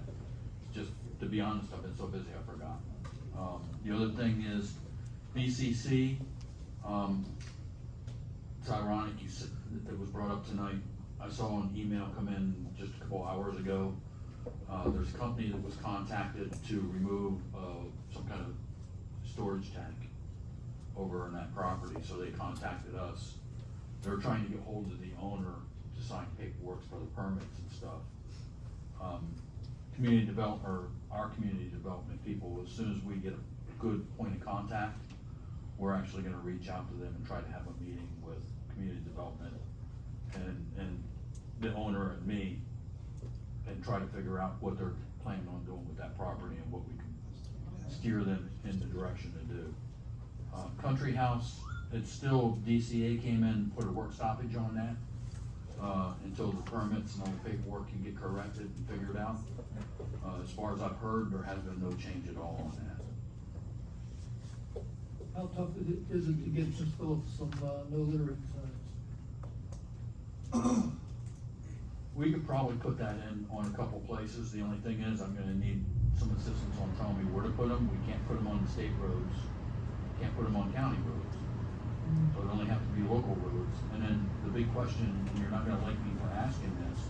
Just to be honest, I've been so busy I forgot. The other thing is BCC. It's ironic you said that it was brought up tonight. I saw an email come in just a couple hours ago. There's a company that was contacted to remove some kind of storage tank over on that property, so they contacted us. They're trying to get hold of the owner to sign paperwork for the permits and stuff. Community development, or our community development people, as soon as we get a good point of contact, we're actually gonna reach out to them and try to have a meeting with community development and the owner and me, and try to figure out what they're planning on doing with that property and what we can steer them in the direction to do. Country House, it's still, DCA came in and put a work stoppage on that, until the permits and all the paperwork can get corrected and figured out. As far as I've heard, there has been no change at all on that. How tough is it to get some no littering signs? We could probably put that in on a couple places. The only thing is, I'm gonna need some assistance on telling me where to put them. We can't put them on the state roads, can't put them on county roads. So it only have to be local roads. And then the big question, and you're not gonna like me for asking this,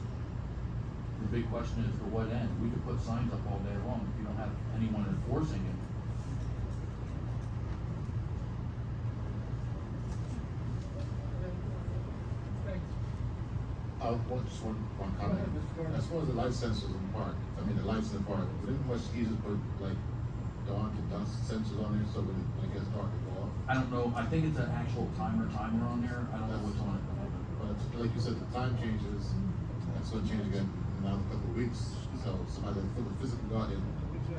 the big question is to what end? We could put signs up all day long if you don't have anyone enforcing it. Just one comment. Go ahead, Mr. Gardner. As far as the light sensors in the park, I mean, the lights in the park, wouldn't it be much easier to put like dark and dust sensors on there so when it gets dark it go off? I don't know, I think it's an actual timer on there. I don't know what's on it at the moment. But like you said, the time changes, and it's gonna change again in another couple of weeks, so somebody that put the physical guard in,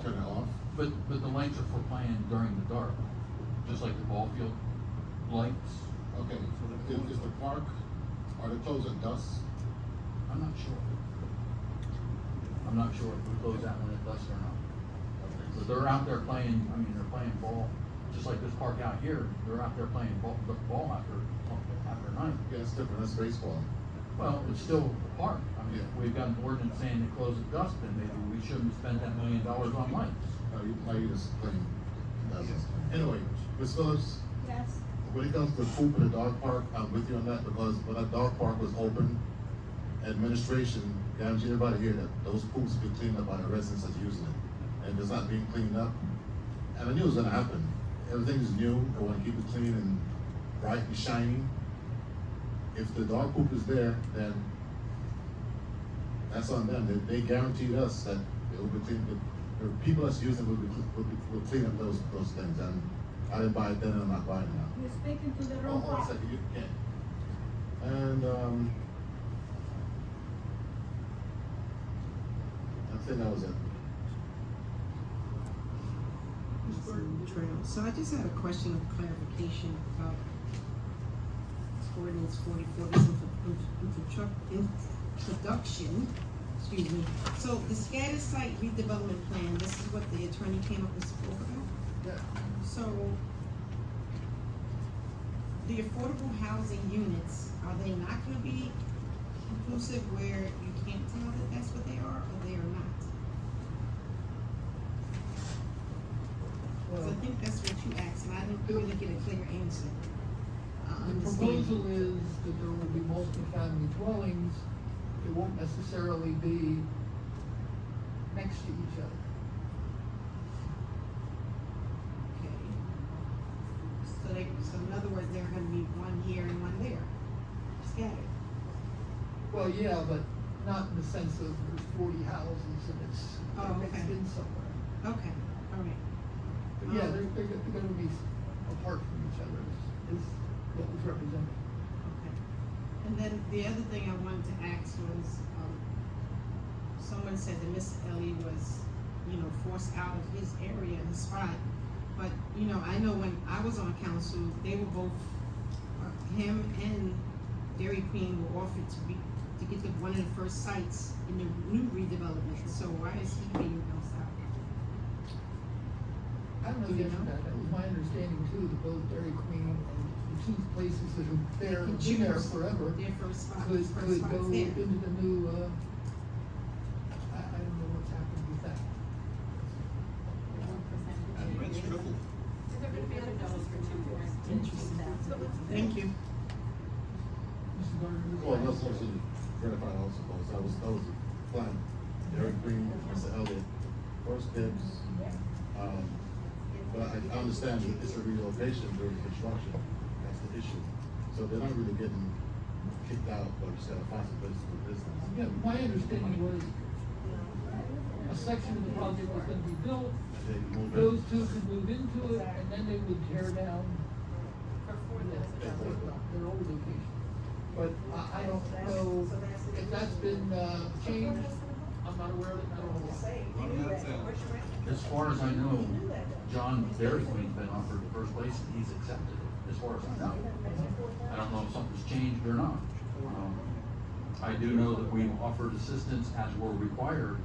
turn it off. But the lights are for playing during the dark, just like the ball field lights. Okay, is the park, are they closed at dusk? I'm not sure. I'm not sure if we close that one at dusk or not. But they're out there playing, I mean, they're playing ball, just like this park out here, they're out there playing ball after night. Yeah, it's different, that's baseball. Well, it's still a park. I mean, Yeah. we've got an ordinance saying to close at dusk, then maybe we shouldn't spend that $1 million on lights. Now you just playing. Anyway, Ms. Phillips, Yes. when it comes to poop in the dog park, I'm with you on that, because when that dog park was open, administration guaranteed everybody here that those poops be cleaned up by the residents that's using it. And it's not being cleaned up. And I knew it was gonna happen. Everything's new, they wanna keep it clean and bright and shiny. If the dog poop is there, then that's on them. They guaranteed us that it will be clean, the people that's using it will clean up those things. And I didn't buy it then, and I'm not buying it now. You're speaking to the wrong Hold on a part. second, you can. And, I think that was it. Trail. So I just had a question of clarification about ordinance 44, this introduction, excuse me. So the scattered site redevelopment plan, this is what the attorney came up and spoke about? Yeah. So the affordable housing units, are they not gonna be inclusive where you can't tell that that's what they are, or they are not? Because I think that's what you asked, and I didn't really get a clear answer. The proposal is that there will be multifamily dwellings, it won't necessarily be next to each other. Okay. So in other words, there are gonna be one here and one there, scattered. Well, yeah, but not in the sense of there's 40 houses and it's Oh, mixed okay. in somewhere. Okay, all right. But yeah, they're gonna be apart from each other is what was represented. Okay. And then the other thing I wanted to ask was, someone said that Mr. Ellie was, forced out of his area, his spot. But, I know when I was on council, they were both, him and Dairy Queen were offered to get the one of the first sites in the new redevelopment. So why is he being housed out? I don't know the answer to that, that was my understanding too, that both Dairy Queen and the two places that have been there forever Their first spot, could first go spot's there. into the new, I don't know what's happened with that. Rent's triple. Interesting. Thank you. Mr. Gardner. Well, that's also verified also, because that was the plan. Derek Green, Mr. Elliott, first dibs. But I understand that it's a relocation during construction, that's the issue. So they're not really getting kicked out, but just gotta find some place to do business. Yeah, my understanding was a section of the project was gonna be built, And they move in. those two could move into it, and then they would tear down their old location. But I don't know if that's been, changed, I'm not aware of it, I don't know why. As far as I know, John Dairy Queen's been offered the first place and he's accepted it, as far as I know. I don't know if something's changed or not. I do know that we've offered assistance as we're required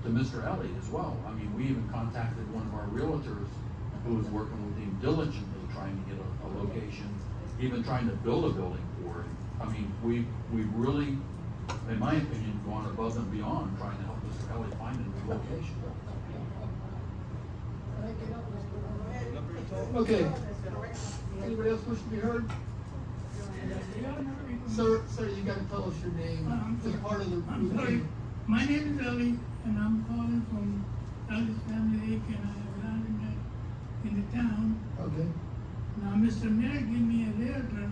to Mr. Ellie as well. I mean, we even contacted one of our realtors who was working with him diligently trying to get a location even trying to build a building for it. I mean, we really, in my opinion, gone above and beyond trying to help Mr. Ellie find a new location. Okay. Anybody else wish to be heard? Sir, you gotta tell us your name, as part of the I'm sorry, routine. my name is Ali, and I'm calling from Ali's Family Inc., and I have land in the town. Okay, Now, Mr. Mayor gave me a realtor,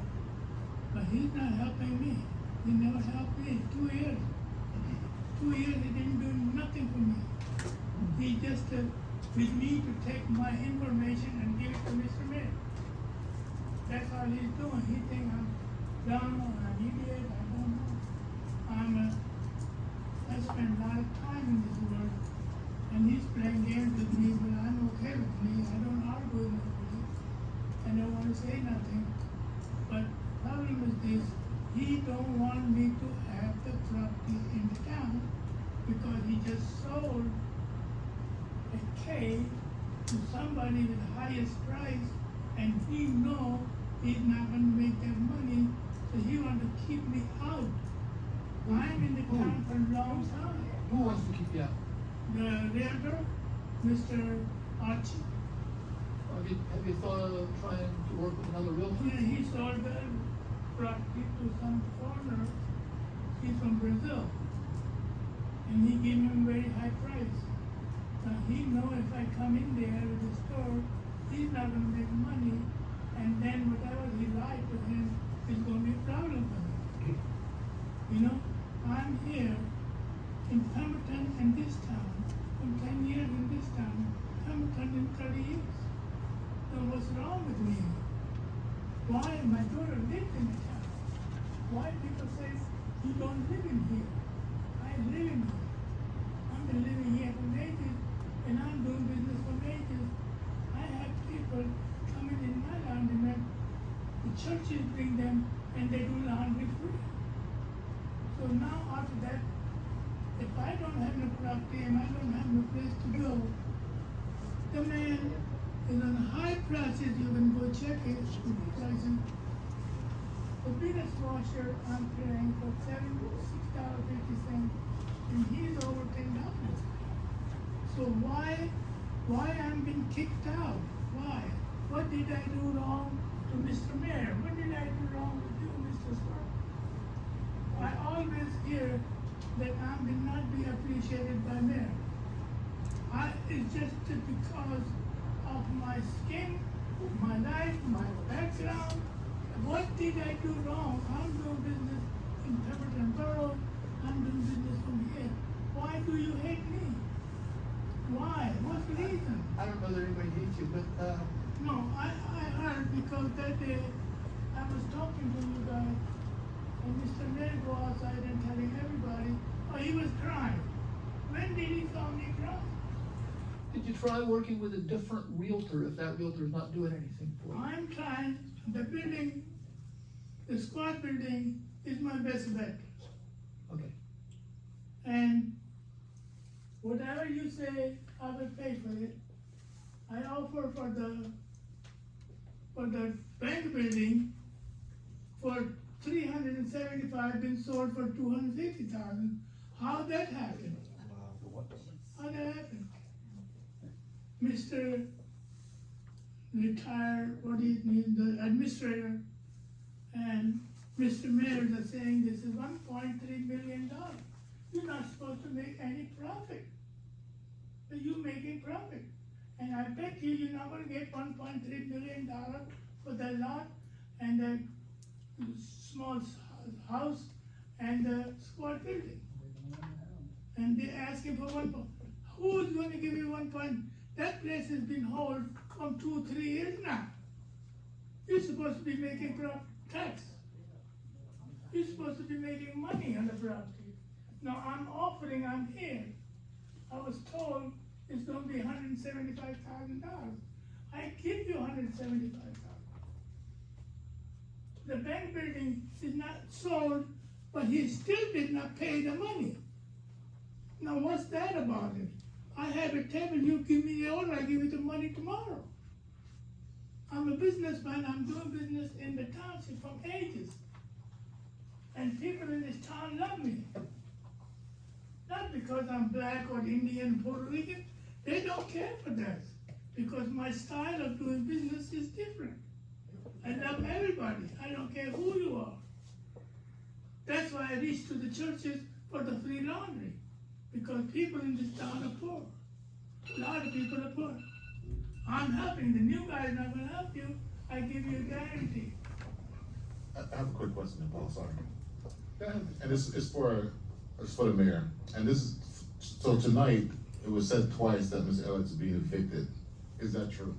but he's not helping me. He never helped me. 2 years. 2 years, he didn't do nothing for me. He just with me to take my information and give it to Mr. Mayor. That's all he's doing. He thinks I'm dumb or an idiot, I don't know. I spend a lot of time in this world, and he's playing games with me, but I'm okay with me. I don't argue with nobody. I don't want to say nothing. But problem is this, he don't want me to have the property in the town because he just sold a cave to somebody with the highest price, and he know he's not gonna make that money, so he want to keep me out. I'm in the town for a long time. who wants to keep you out? The realtor, Mr. Archie, Have you thought of trying to work with another realtor? yeah, he sold the property to some foreigner. He's from Brazil. And he gave him a very high price. Now he know if I come in there to the store, he's not gonna make money, and then whatever he lied to him is gonna be a problem for him. You know, I'm here in Pemberton in this town, from 10 years in this town, Pemberton in 30 years. So what's wrong with me? Why my daughter lives in the town? Why people say you don't live in here? I live in here. I've been living here for ages, and I'm doing business for ages. I have people coming in my laundromat. The churches bring them, and they do laundry free. So now after that, if I don't have no property and I don't have no place to go, the man is on high prices. You can go check it. Prices. The biggest washer I'm paying for $6.50, and he's over $10. So why I'm being kicked out? Why? What did I do wrong to Mr. Mayor? What did I do wrong with you, Mr. Spark? I always hear that I will not be appreciated by Mayor. It's just because of my skin, my life, my background. What did I do wrong? I'm doing business in Pemberton Borough. I'm doing business from here. Why do you hate me? Why? What's the reason? I don't know that anybody hates you, but, No, I heard because that day I was talking to you guys, and Mr. Mayor go outside and telling everybody, oh, he was crying. When did he saw me cry? did you try working with a different realtor if that realtor is not doing anything for you? I'm trying, the building, the squad building is my best bet. Okay, And whatever you say, I will pay for it. I offer for the bank building for $375, been sold for $250,000. How that happened? How that happened? Mr. Retired, what do you mean, the administrator and Mr. Mayor are saying this is $1.3 million. You're not supposed to make any profit. But you're making profit. And I bet you're not gonna get $1.3 million for the lot and the small house and the squad building. And they're asking for who's gonna give you 1 point? That place has been held from 2-3 years now. You're supposed to be making tax. You're supposed to be making money on the property. Now I'm here. I was told it's gonna be $175,000. I give you $175,000. The bank building is not sold, but he still did not pay the money. Now what's that about it? I have a table, you give me the order, I give you the money tomorrow. I'm a businessman, I'm doing business in the township from ages. And people in this town love me. Not because I'm black or Indian, Puerto Rican, they don't care for that. Because my style of doing business is different. I love everybody, I don't care who you are. That's why I reach to the churches for the free laundry. Because people in this town are poor. A lot of people are poor. I'm helping, the new guy is not gonna help you, I give you a guarantee. I have a quick question, Paul, sorry. Go ahead. And it's for the mayor. And this is, so tonight, it was said twice that Mr. Elliott is being evicted. Is that true?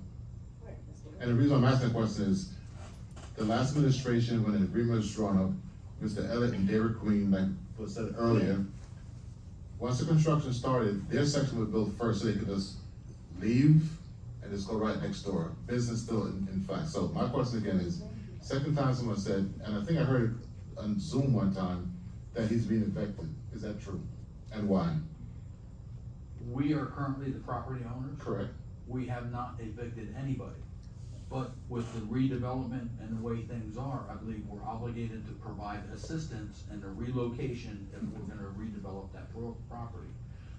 And the reason I'm asking the question is, the last administration, when an agreement was drawn up, Mr. Elliott and Dairy Queen, like was said earlier, once the construction started, their section was built first, so they could just leave and just go right next door. Business still in fact. So my question again is, second time someone said, and I think I heard it on Zoom one time, that he's being evicted. Is that true? And why? We are currently the property owners. Correct. We have not evicted anybody. But with the redevelopment and the way things are, I believe we're obligated to provide assistance in the relocation if we're gonna redevelop that property.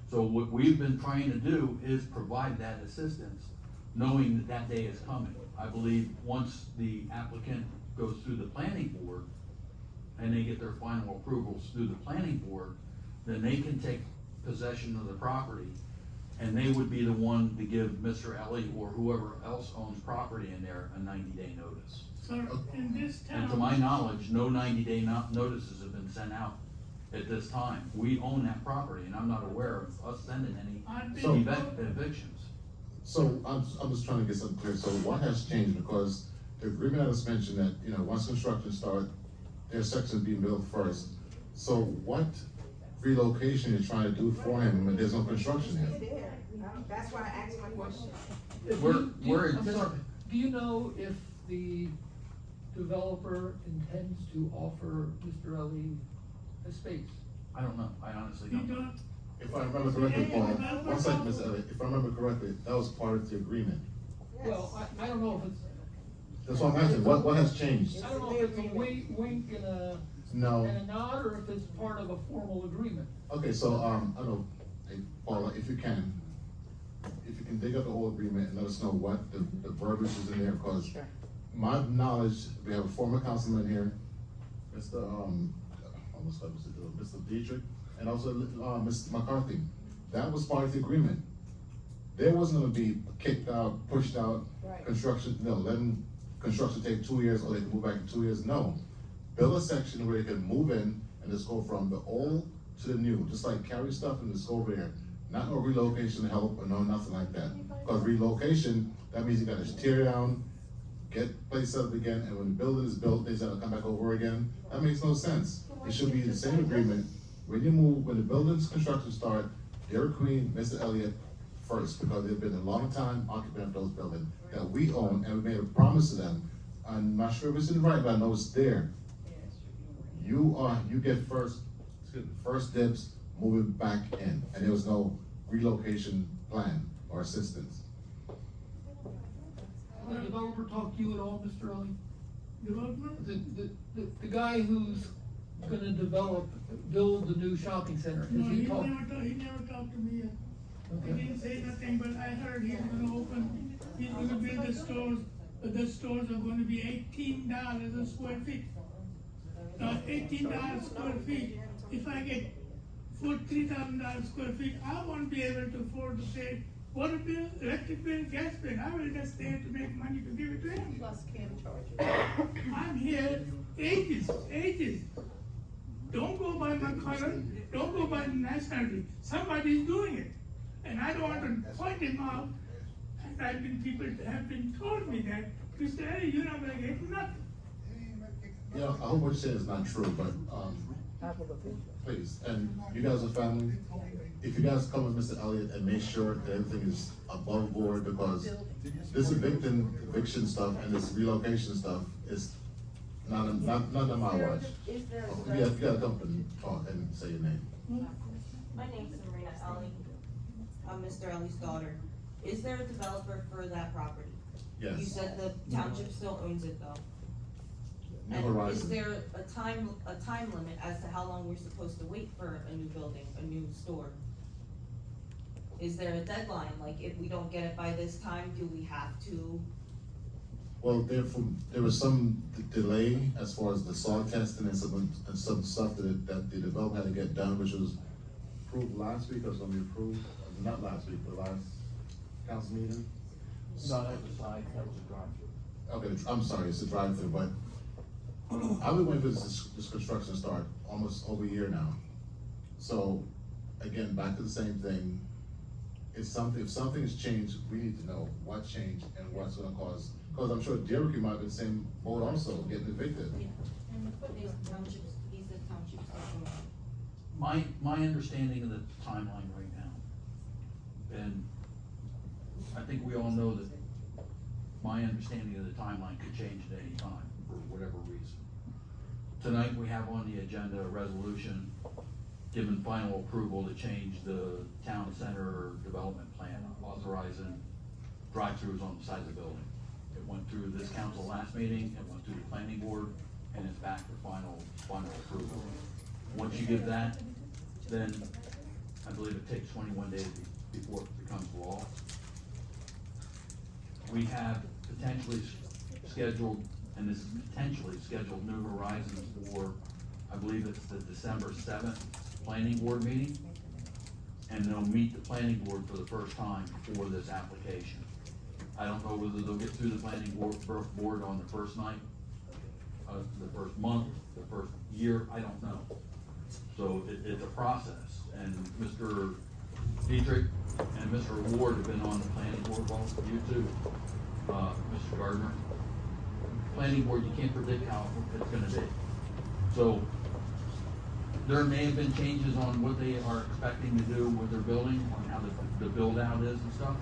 So what we've been trying to do is provide that assistance, knowing that that day is coming. I believe once the applicant goes through the planning board and they get their final approvals through the planning board, then they can take possession of the property, and they would be the one to give Mr. Ellie or whoever else owns property in there a 90-day notice. Sir, in this town. And to my knowledge, no 90-day notices have been sent out at this time. We own that property, and I'm not aware of us sending any I've So- been evictions. So I'm just trying to get something clear. So what has changed? Because the agreement that was mentioned that, you know, once construction starts, their section being built first. So what relocation you're trying to do for him when there's no construction here? That's why I asked my question. I'm sorry, do you know if the developer intends to offer Mr. Ellie a space? I don't know, I honestly You don't know. don't, If I remember correctly, Paul, one second, Mr. Elliott, if I remember correctly, that was part of the agreement. Well, I don't know if it's, That's what I'm asking, what has changed? I don't know if it's a wink and a No. nod, or if it's part of a formal agreement. Okay, so, I don't know, hey, Paula, if you can dig up the whole agreement and let us know what the verbiage is in there, because my knowledge, we have a former councilman here, Mr. Almost like Mr. Dietrich, and also, Mr. McCarthy. That was part of the agreement. There wasn't gonna be kicked out, pushed out, construction, no, letting construction take 2 years, or they can move back in 2 years, no. Build a section where they can move in and just go from the old to the new, just like carry stuff and just go over there. Not no relocation help or no nothing like that. Because relocation, that means you gotta tear down, get place set up again, and when the building is built, they gotta come back over again. That makes no sense. It should be the same agreement. When you move, when the building's construction start, Dairy Queen, Mr. Elliott first, because they've been a long time occupant of those buildings that we own, and we made a promise to them. I'm not sure if it's in writing, but I know it's there. You get first dibs moving back in, and there was no relocation plan or assistance. Has the developer talked to you at all, Mr. Ellie? developer, The guy who's gonna build the new shopping center, no, has he he talked? never talked to me yet. He Okay. didn't say nothing, but I heard he's gonna build the stores, but the stores are gonna be $18 a square feet. Now, $18 square feet, if I get $3,000 square feet, I won't be able to afford to pay water bill, electric bill, gas bill. I will just stay to make money to give it to him. Plus can charge. I'm here ages. Don't go by my color, don't go by the nationality. Somebody's doing it. And I don't want to point him out. And people have been told me that, Mr. Ellie, you're not gonna get nothing. Yeah, I hope what you're saying is not true, but, please, and you guys are family. If you guys come with Mr. Elliott and make sure that everything is above board, because this eviction stuff and this relocation stuff is not on my watch. You gotta come and talk and say your name. My name's Marina Ellie. I'm Mr. Ellie's daughter. Is there a developer for that property? Yes. You said the township still owns it though. New And Horizons. is there a time limit as to how long we're supposed to wait for a new building, a new store? Is there a deadline, like if we don't get it by this time, do we have to? Well, there was some delay as far as the soil testing and some stuff that the developer had to get done, which was approved last week, or was gonna be approved, not last week, but last council meeting. No, that was that was a drive-through. Okay, I'm sorry, it's a drive-through, but I've been waiting for this construction to start almost over a year now. So, again, back to the same thing. If something has changed, we need to know what changed and what's gonna cause, because I'm sure Derek might be the same boat also, getting evicted. And he's the township's owner. My understanding of the timeline right now, and I think we all know that my understanding of the timeline could change at any time for whatever reason. Tonight, we have on the agenda a resolution giving final approval to change the town center development plan, authorizing drive-throughs on the side of the building. It went through this council last meeting, it went through the planning board, and it's back for final approval. Once you give that, then I believe it takes 21 days before it becomes law. We have potentially scheduled, and this is potentially scheduled, New Horizons for, I believe it's the December 7th planning board meeting. And they'll meet the planning board for the first time for this application. I don't know whether they'll get through the planning board on the first night, the first month, the first year, I don't know. So it's a process, and Mr. Dietrich and Mr. Ward have been on the planning board, well, you too, Mr. Gardner. Planning board, you can't predict how it's gonna be. So, there may have been changes on what they are expecting to do with their building, on how the build out is and stuff.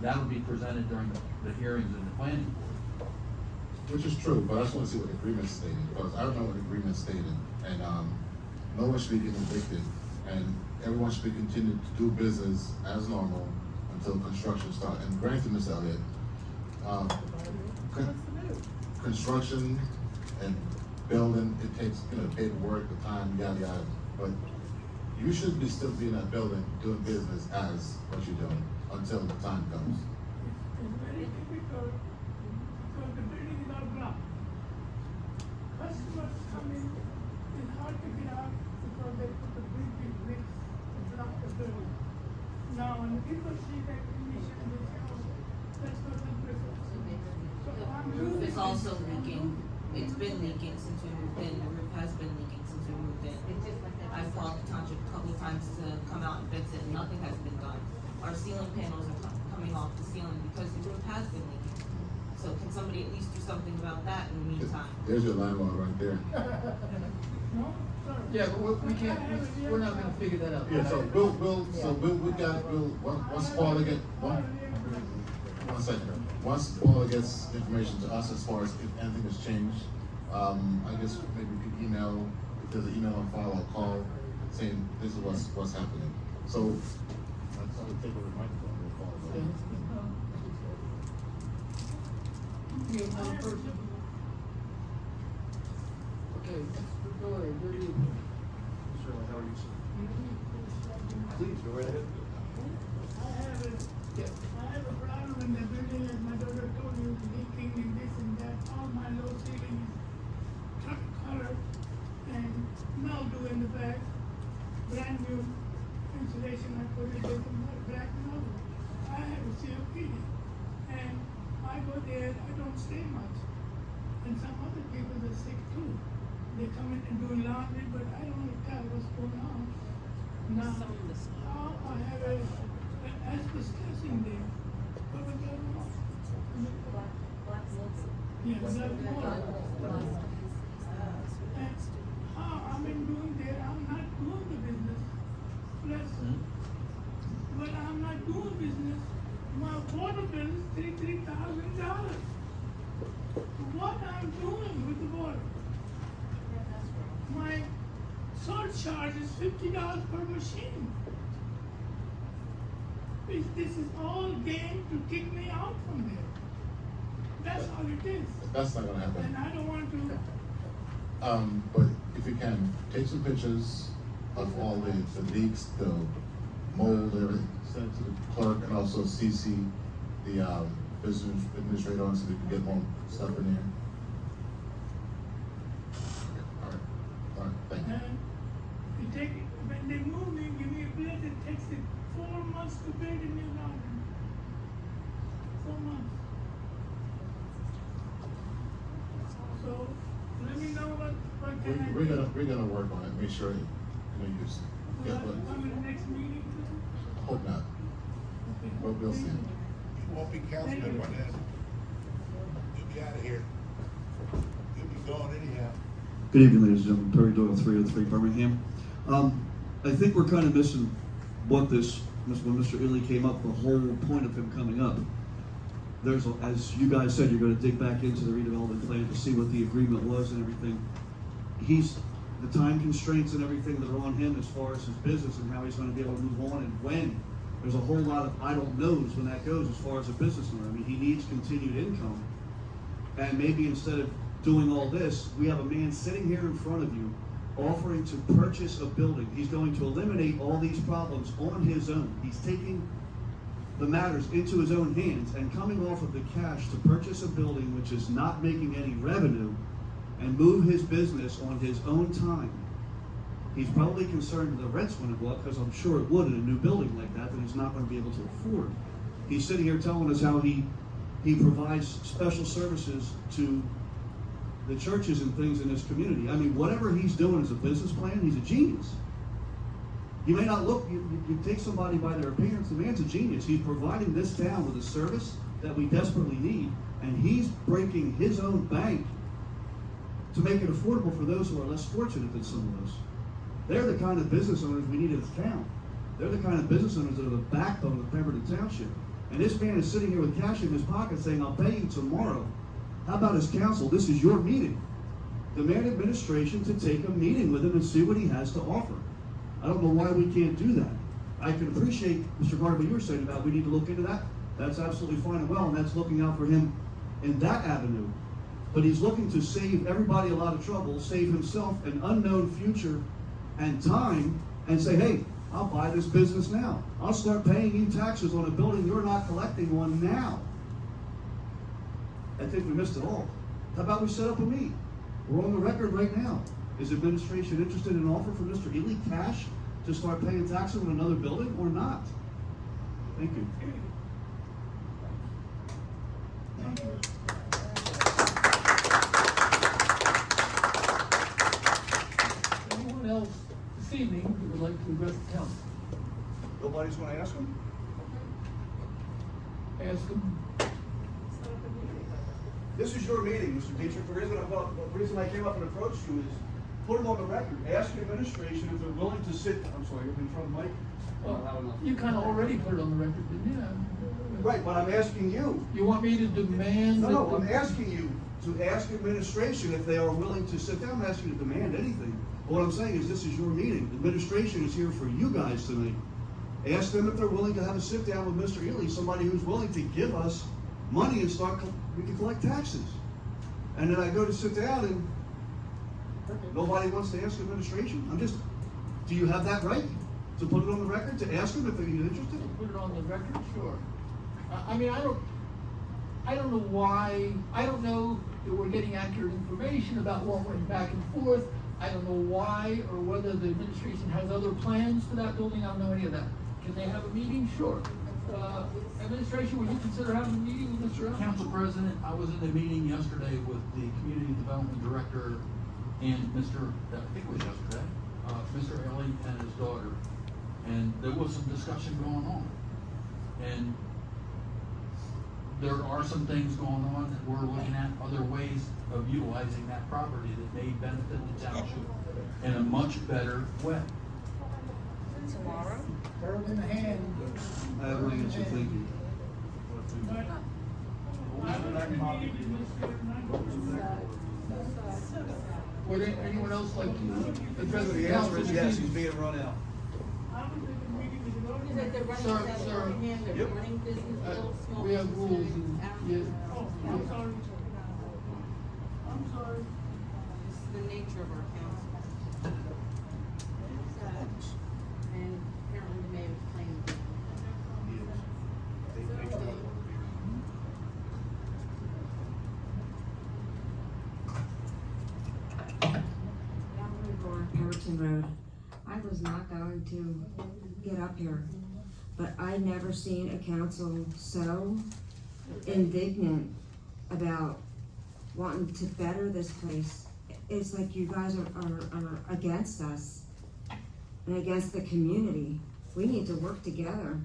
That would be presented during the hearings in the planning board. Which is true, but I just wanna see what the agreement stated, because I don't know what the agreement stated, and, no one should be getting evicted, and everyone should be continuing to do business as normal until construction starts. And granted, Ms. Elliott, construction and building, it takes, paperwork, the time, yada, yada, but you should be still be in that building doing business as what you're doing until the time comes. It's very difficult because the building is all blocked. Customers come in, it's hard to get out because they put the big bricks to block the building. Now, when people see that condition, they say, oh, that's what the brick is. So I'm Roof is moving also it. leaking. It's been leaking since we moved in. The roof has been leaking since we moved in. I've called the township a couple of times to come out and fix it, and nothing has been done. Our ceiling panels are coming off the ceiling because the roof has been leaking. So can somebody at least do something about that in the meantime? There's your landlord right there. No, sorry. Yeah, but we can't, we're not gonna figure that out. Yeah, so once Paula get, one second. Once Paula gets information to us as far as if anything has changed, I guess maybe we could email, if there's an email on file, I'll call saying this is what's happening. So, let's take over the microphone, we'll call it. You have another person? Okay, go ahead, good evening. Please, go right ahead. I have a problem in the building, as my daughter told you, leaking and this and that. All my low ceiling is color and mildew in the back. Brand new insulation, I put it in black mildew. I have a COPD, and I go there, I don't stay much. And some other people are sick too. They come in and do laundry, but I don't really tell what's going on. Now, I have a asbestos in there. What was that about? Yeah, black mold. And how I've been doing there, I'm not doing the business. Plus, but I'm not doing business. My water bill is $3,000. What I'm doing with the water? My surcharge is $50 per machine. This is all game to kick me out from there. all it is. That's not gonna And happen. I don't want to, But if you can, take some pictures of all the leaks, the mold, everything, send it to the clerk and also CC the, business administrator on so we can get more stuff in here. Okay, all right, thank you. and you take, when they move me, give me a bill, it takes it 4 months to build a new garden. 4 months. So, let me know what can I do. We're gonna work on it, make sure, you know, you just Will get I come in the next meeting? hope not, Okay. but we'll see. You won't be councilman by then. You'll be out of here. You'll be gone anyhow. Good evening, ladies and gentlemen. Perry Doyle, 303 Birmingham. I think we're kind of missing what this, when Mr. Ely came up, the whole point of him coming up. As you guys said, you're going to dig back into the redevelopment plan to see what the agreement was and everything. The time constraints and everything that are on him as far as his business and how he's going to be able to move on and when. There's a whole lot of I don't knows when that goes as far as a business owner. I mean, he needs continued income. And maybe instead of doing all this, we have a man sitting here in front of you offering to purchase a building. He's going to eliminate all these problems on his own. He's taking the matters into his own hands and coming off of the cash to purchase a building which is not making any revenue and move his business on his own time. He's probably concerned that the rent's going to go up, because I'm sure it would in a new building like that he's not going to be able to afford. He's sitting here telling us how he provides special services to the churches and things in this community. I mean, whatever he's doing as a business plan, he's a genius. You may not look, you take somebody by their appearance, the man's a genius. He's providing this town with a service that we desperately need, and he's breaking his own bank to make it affordable for those who are less fortunate than some of us. They're the kind of business owners we need in this town. They're the kind of business owners that are the backbone of Pemberton Township. And this man is sitting here with cash in his pocket saying, I'll pay you tomorrow. How about his council? This is your meeting. Demand administration to take a meeting with him and see what he has to offer. I don't know why we can't do that. I can appreciate, Mr. Carter, what you were saying about we need to look into that. That's absolutely fine and well, and that's looking out for him in that avenue. But he's looking to save everybody a lot of trouble, save himself an unknown future and time, and say, hey, I'll buy this business now. I'll start paying you taxes on a building you're not collecting on now. I think we missed it all. How about we set up a meeting? We're on the record right now. Is administration interested in an offer from Mr. Ely cash to start paying taxes on another building or not? Thank you. Anyone else this evening who would like to address the council? Nobody's going to ask him? Ask them. This is your meeting, Mr. Dietrich. The reason I came up and approached you is put it on the record. Ask your administration if they're willing to sit. I'm sorry, you're in front of Mike. Well, you kind of already put it on the record, didn't you? Right, but I'm asking you. You want me to demand? No, that- I'm asking you to ask administration if they are willing to sit down. I'm not asking you to demand anything. What I'm saying is this is your meeting. Administration is here for you guys tonight. Ask them if they're willing to have a sit down with Mr. Ely, somebody who's willing to give us money and we can collect taxes. And then I go to sit down and nobody wants to ask administration. Do you have that right to put it on the record, to ask them if they're interested? Put it on the record, sure. I mean, I don't know why, I don't know that we're getting accurate information about what went back and forth. I don't know why or whether the administration has other plans for that building. I don't know any of that. Can they have a meeting? Sure. Administration, would you consider having a meeting with Mr. Ellis? Council President, I was in a meeting yesterday with the Community Development Director and I think it was yesterday, Mr. Ellie and his daughter. And there was some discussion going on. And there are some things going on that we're looking at, other ways of utilizing that property that may benefit the township in a much better way. Tomorrow? Bird in the hand. I have an answer, thank you. But I would like to meet with Mr. Knight. Would anyone else like to address the The council? answer is yes, he's being run out. I would like to meet with the Is that the running, Sir, is that sir. Birmingham, the Yep. running business, little small We have business? rules and, yeah. Oh, I'm sorry. I'm sorry. This is the nature of our council. And apparently the mayor was playing. For Pemberton Road. I was not going to get up here, but I never seen a council so indignant about wanting to better this place. It's like you guys are against us and against the community. We need to work together.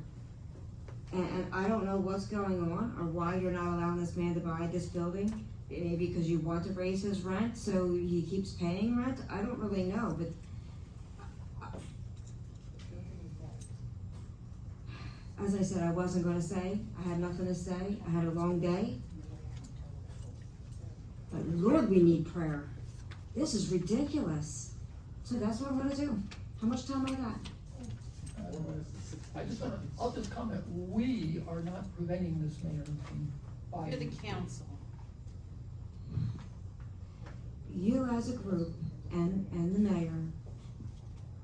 And I don't know what's going on or why you're not allowing this man to buy this building. Maybe because you want to raise his rent, so he keeps paying rent? I don't really know, but as I said, I wasn't gonna say. I had nothing to say. I had a long day. But Lord, we need prayer. This is ridiculous. So that's what I'm gonna do. How much time I got? I'll just comment, we are not preventing this mayor from buying. You're the council. You as a group and the mayor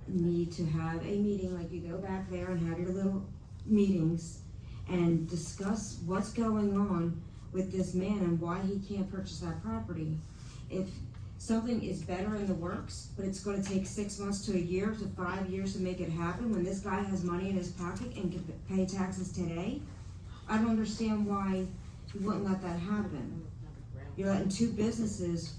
need to have a meeting, like you go back there and have your little meetings and discuss what's going on with this man and why he can't purchase that property. If something is better in the works, but it's gonna take 6 months to a year to 5 years to make it happen, when this guy has money in his pocket and can pay taxes today, I don't understand why you wouldn't let that happen. You're letting two businesses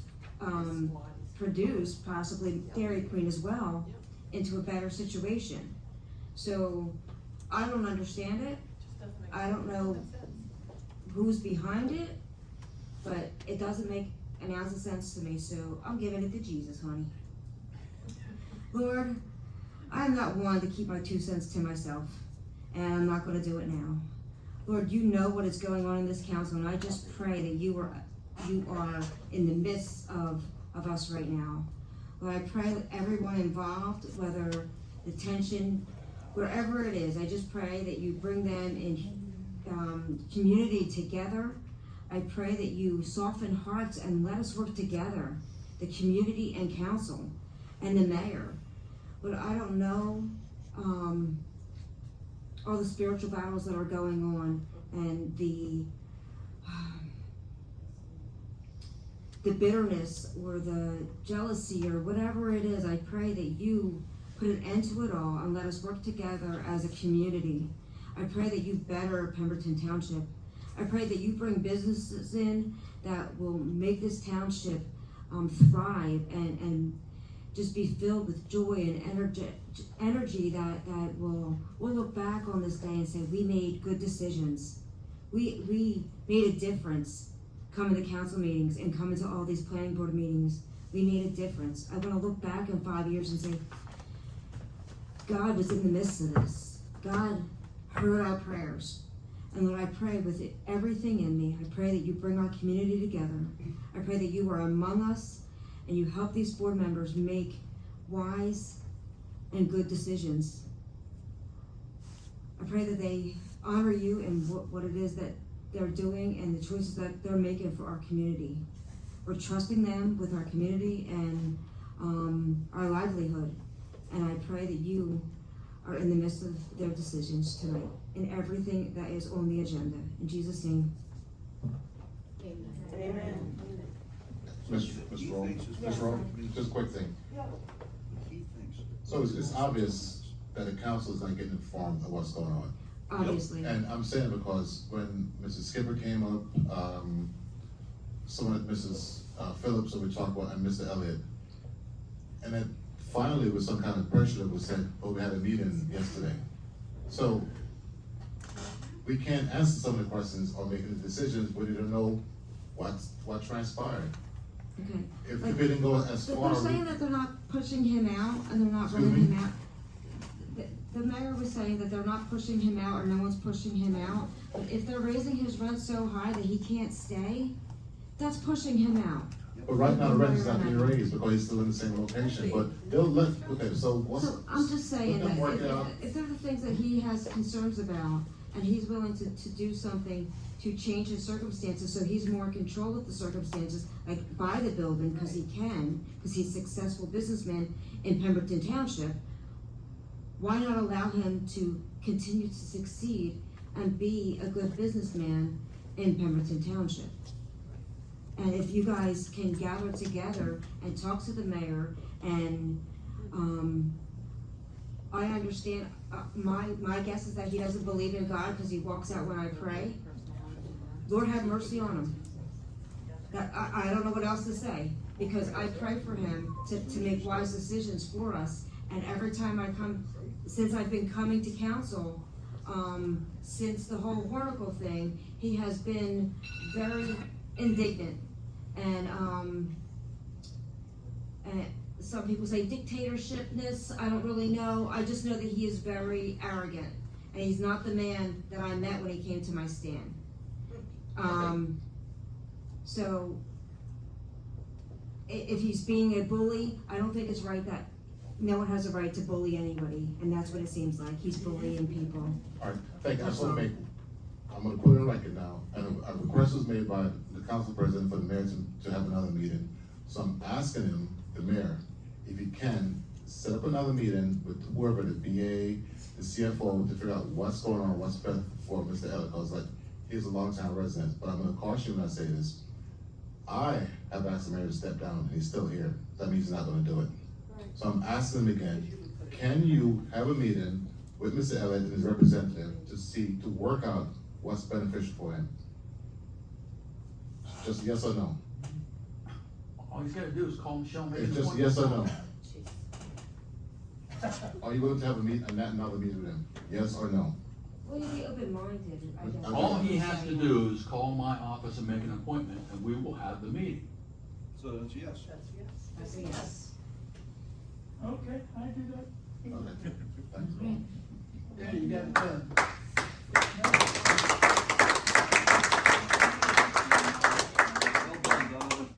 produce, possibly Dairy Queen as well, into a better situation. So, I don't understand it. I don't know who's behind it, but it doesn't make an ounce of sense to me, so I'm giving it to Jesus, honey. Lord, I'm not one to keep my 2 cents to myself, and I'm not gonna do it now. Lord, you know what is going on in this council, and I just pray that you are in the midst of us right now. Lord, I pray that everyone involved, whether the tension, wherever it is, I just pray that you bring them in community together. I pray that you soften hearts and let us work together, the community and council and the mayor. But I don't know all the spiritual battles that are going on and the bitterness or the jealousy or whatever it is. I pray that you put an end to it all and let us work together as a community. I pray that you better Pemberton Township. I pray that you bring businesses in that will make this township thrive and just be filled with joy and energy that we'll look back on this day and say, we made good decisions. We made a difference coming to council meetings and coming to all these planning board meetings. We made a difference. I want to look back in 5 years and say, God was in the midst of this. God heard our prayers. And Lord, I pray with everything in me, I pray that you bring our community together. I pray that you are among us and you help these board members make wise and good decisions. I pray that they honor you in what it is that they're doing and the choices that they're making for our community. We're trusting them with our community and our livelihood. And I pray that you are in the midst of their decisions tonight and everything that is on the agenda. In Jesus' name. Mr. Rowe, just a quick thing. So it's obvious that the council is not getting informed of what's going on. Obviously. And I'm saying because when Mrs. Skipper came up, someone, Mrs. Phillips, that we talked about, and Mr. Elliott, and then finally with some kind of pressure that was said, oh, we had a meeting yesterday. So we can't answer some of the questions or make the decisions when you don't know what transpired. Okay. If it didn't go as But far. they're saying that they're not pushing him out and they're not Excuse running me? him out. The mayor was saying that they're not pushing him out or no one's pushing him out. But if they're raising his rent so high that he can't stay, that's pushing him out. But right now the rent is not being raised because he's still in the same location, but they'll okay, so what's. So I'm just saying let them work it that out. if there are the things that he has concerns about, and he's willing to do something to change his circumstances, so he's more in control of the circumstances, like buy the building, cause he can, cause he's a successful businessman in Pemberton Township, why not allow him to continue to succeed and be a good businessman in Pemberton Township? And if you guys can gather together and talk to the mayor, and, I understand, my guess is that he doesn't believe in God because he walks out when I pray. Lord have mercy on him. I don't know what else to say, because I pray for him to make wise decisions for us, and every time I come, since I've been coming to council, since the whole Hornicle thing, he has been very indignant, and some people say dictatorshipness, I don't really know, I just know that he is very arrogant, and he's not the man that I met when he came to my stand. So, if he's being a bully, I don't think it's right that no one has a right to bully anybody, and that's what it seems like, he's bullying people. All right, thank you. I just want to make, I'm gonna put it in record now, and a request was made by the council president for the mayor to have another meeting. So I'm asking him, the mayor, if he can, set up another meeting with whoever, the BA, the CFO, to figure out what's going on, what's better for Mr. Elliott, because like, he's a longtime resident, but I'm gonna caution you when I say this. I have asked the mayor to step down, and he's still here. That means he's not gonna do it. So I'm asking him again, can you have a meeting with Mr. Elliott and his representative to work out what's beneficial for him? Just yes or no? All he's gotta do is call Michelle and make It's an just appointment. yes or no? Are you willing to have a another meeting with him? Yes or no? Well, you be open-minded, I guess. All he has to do is call my office and make an appointment, and we will have the meeting. So that's yes. That's a yes. Okay, I do that. Okay, thanks. Yeah, you got it done.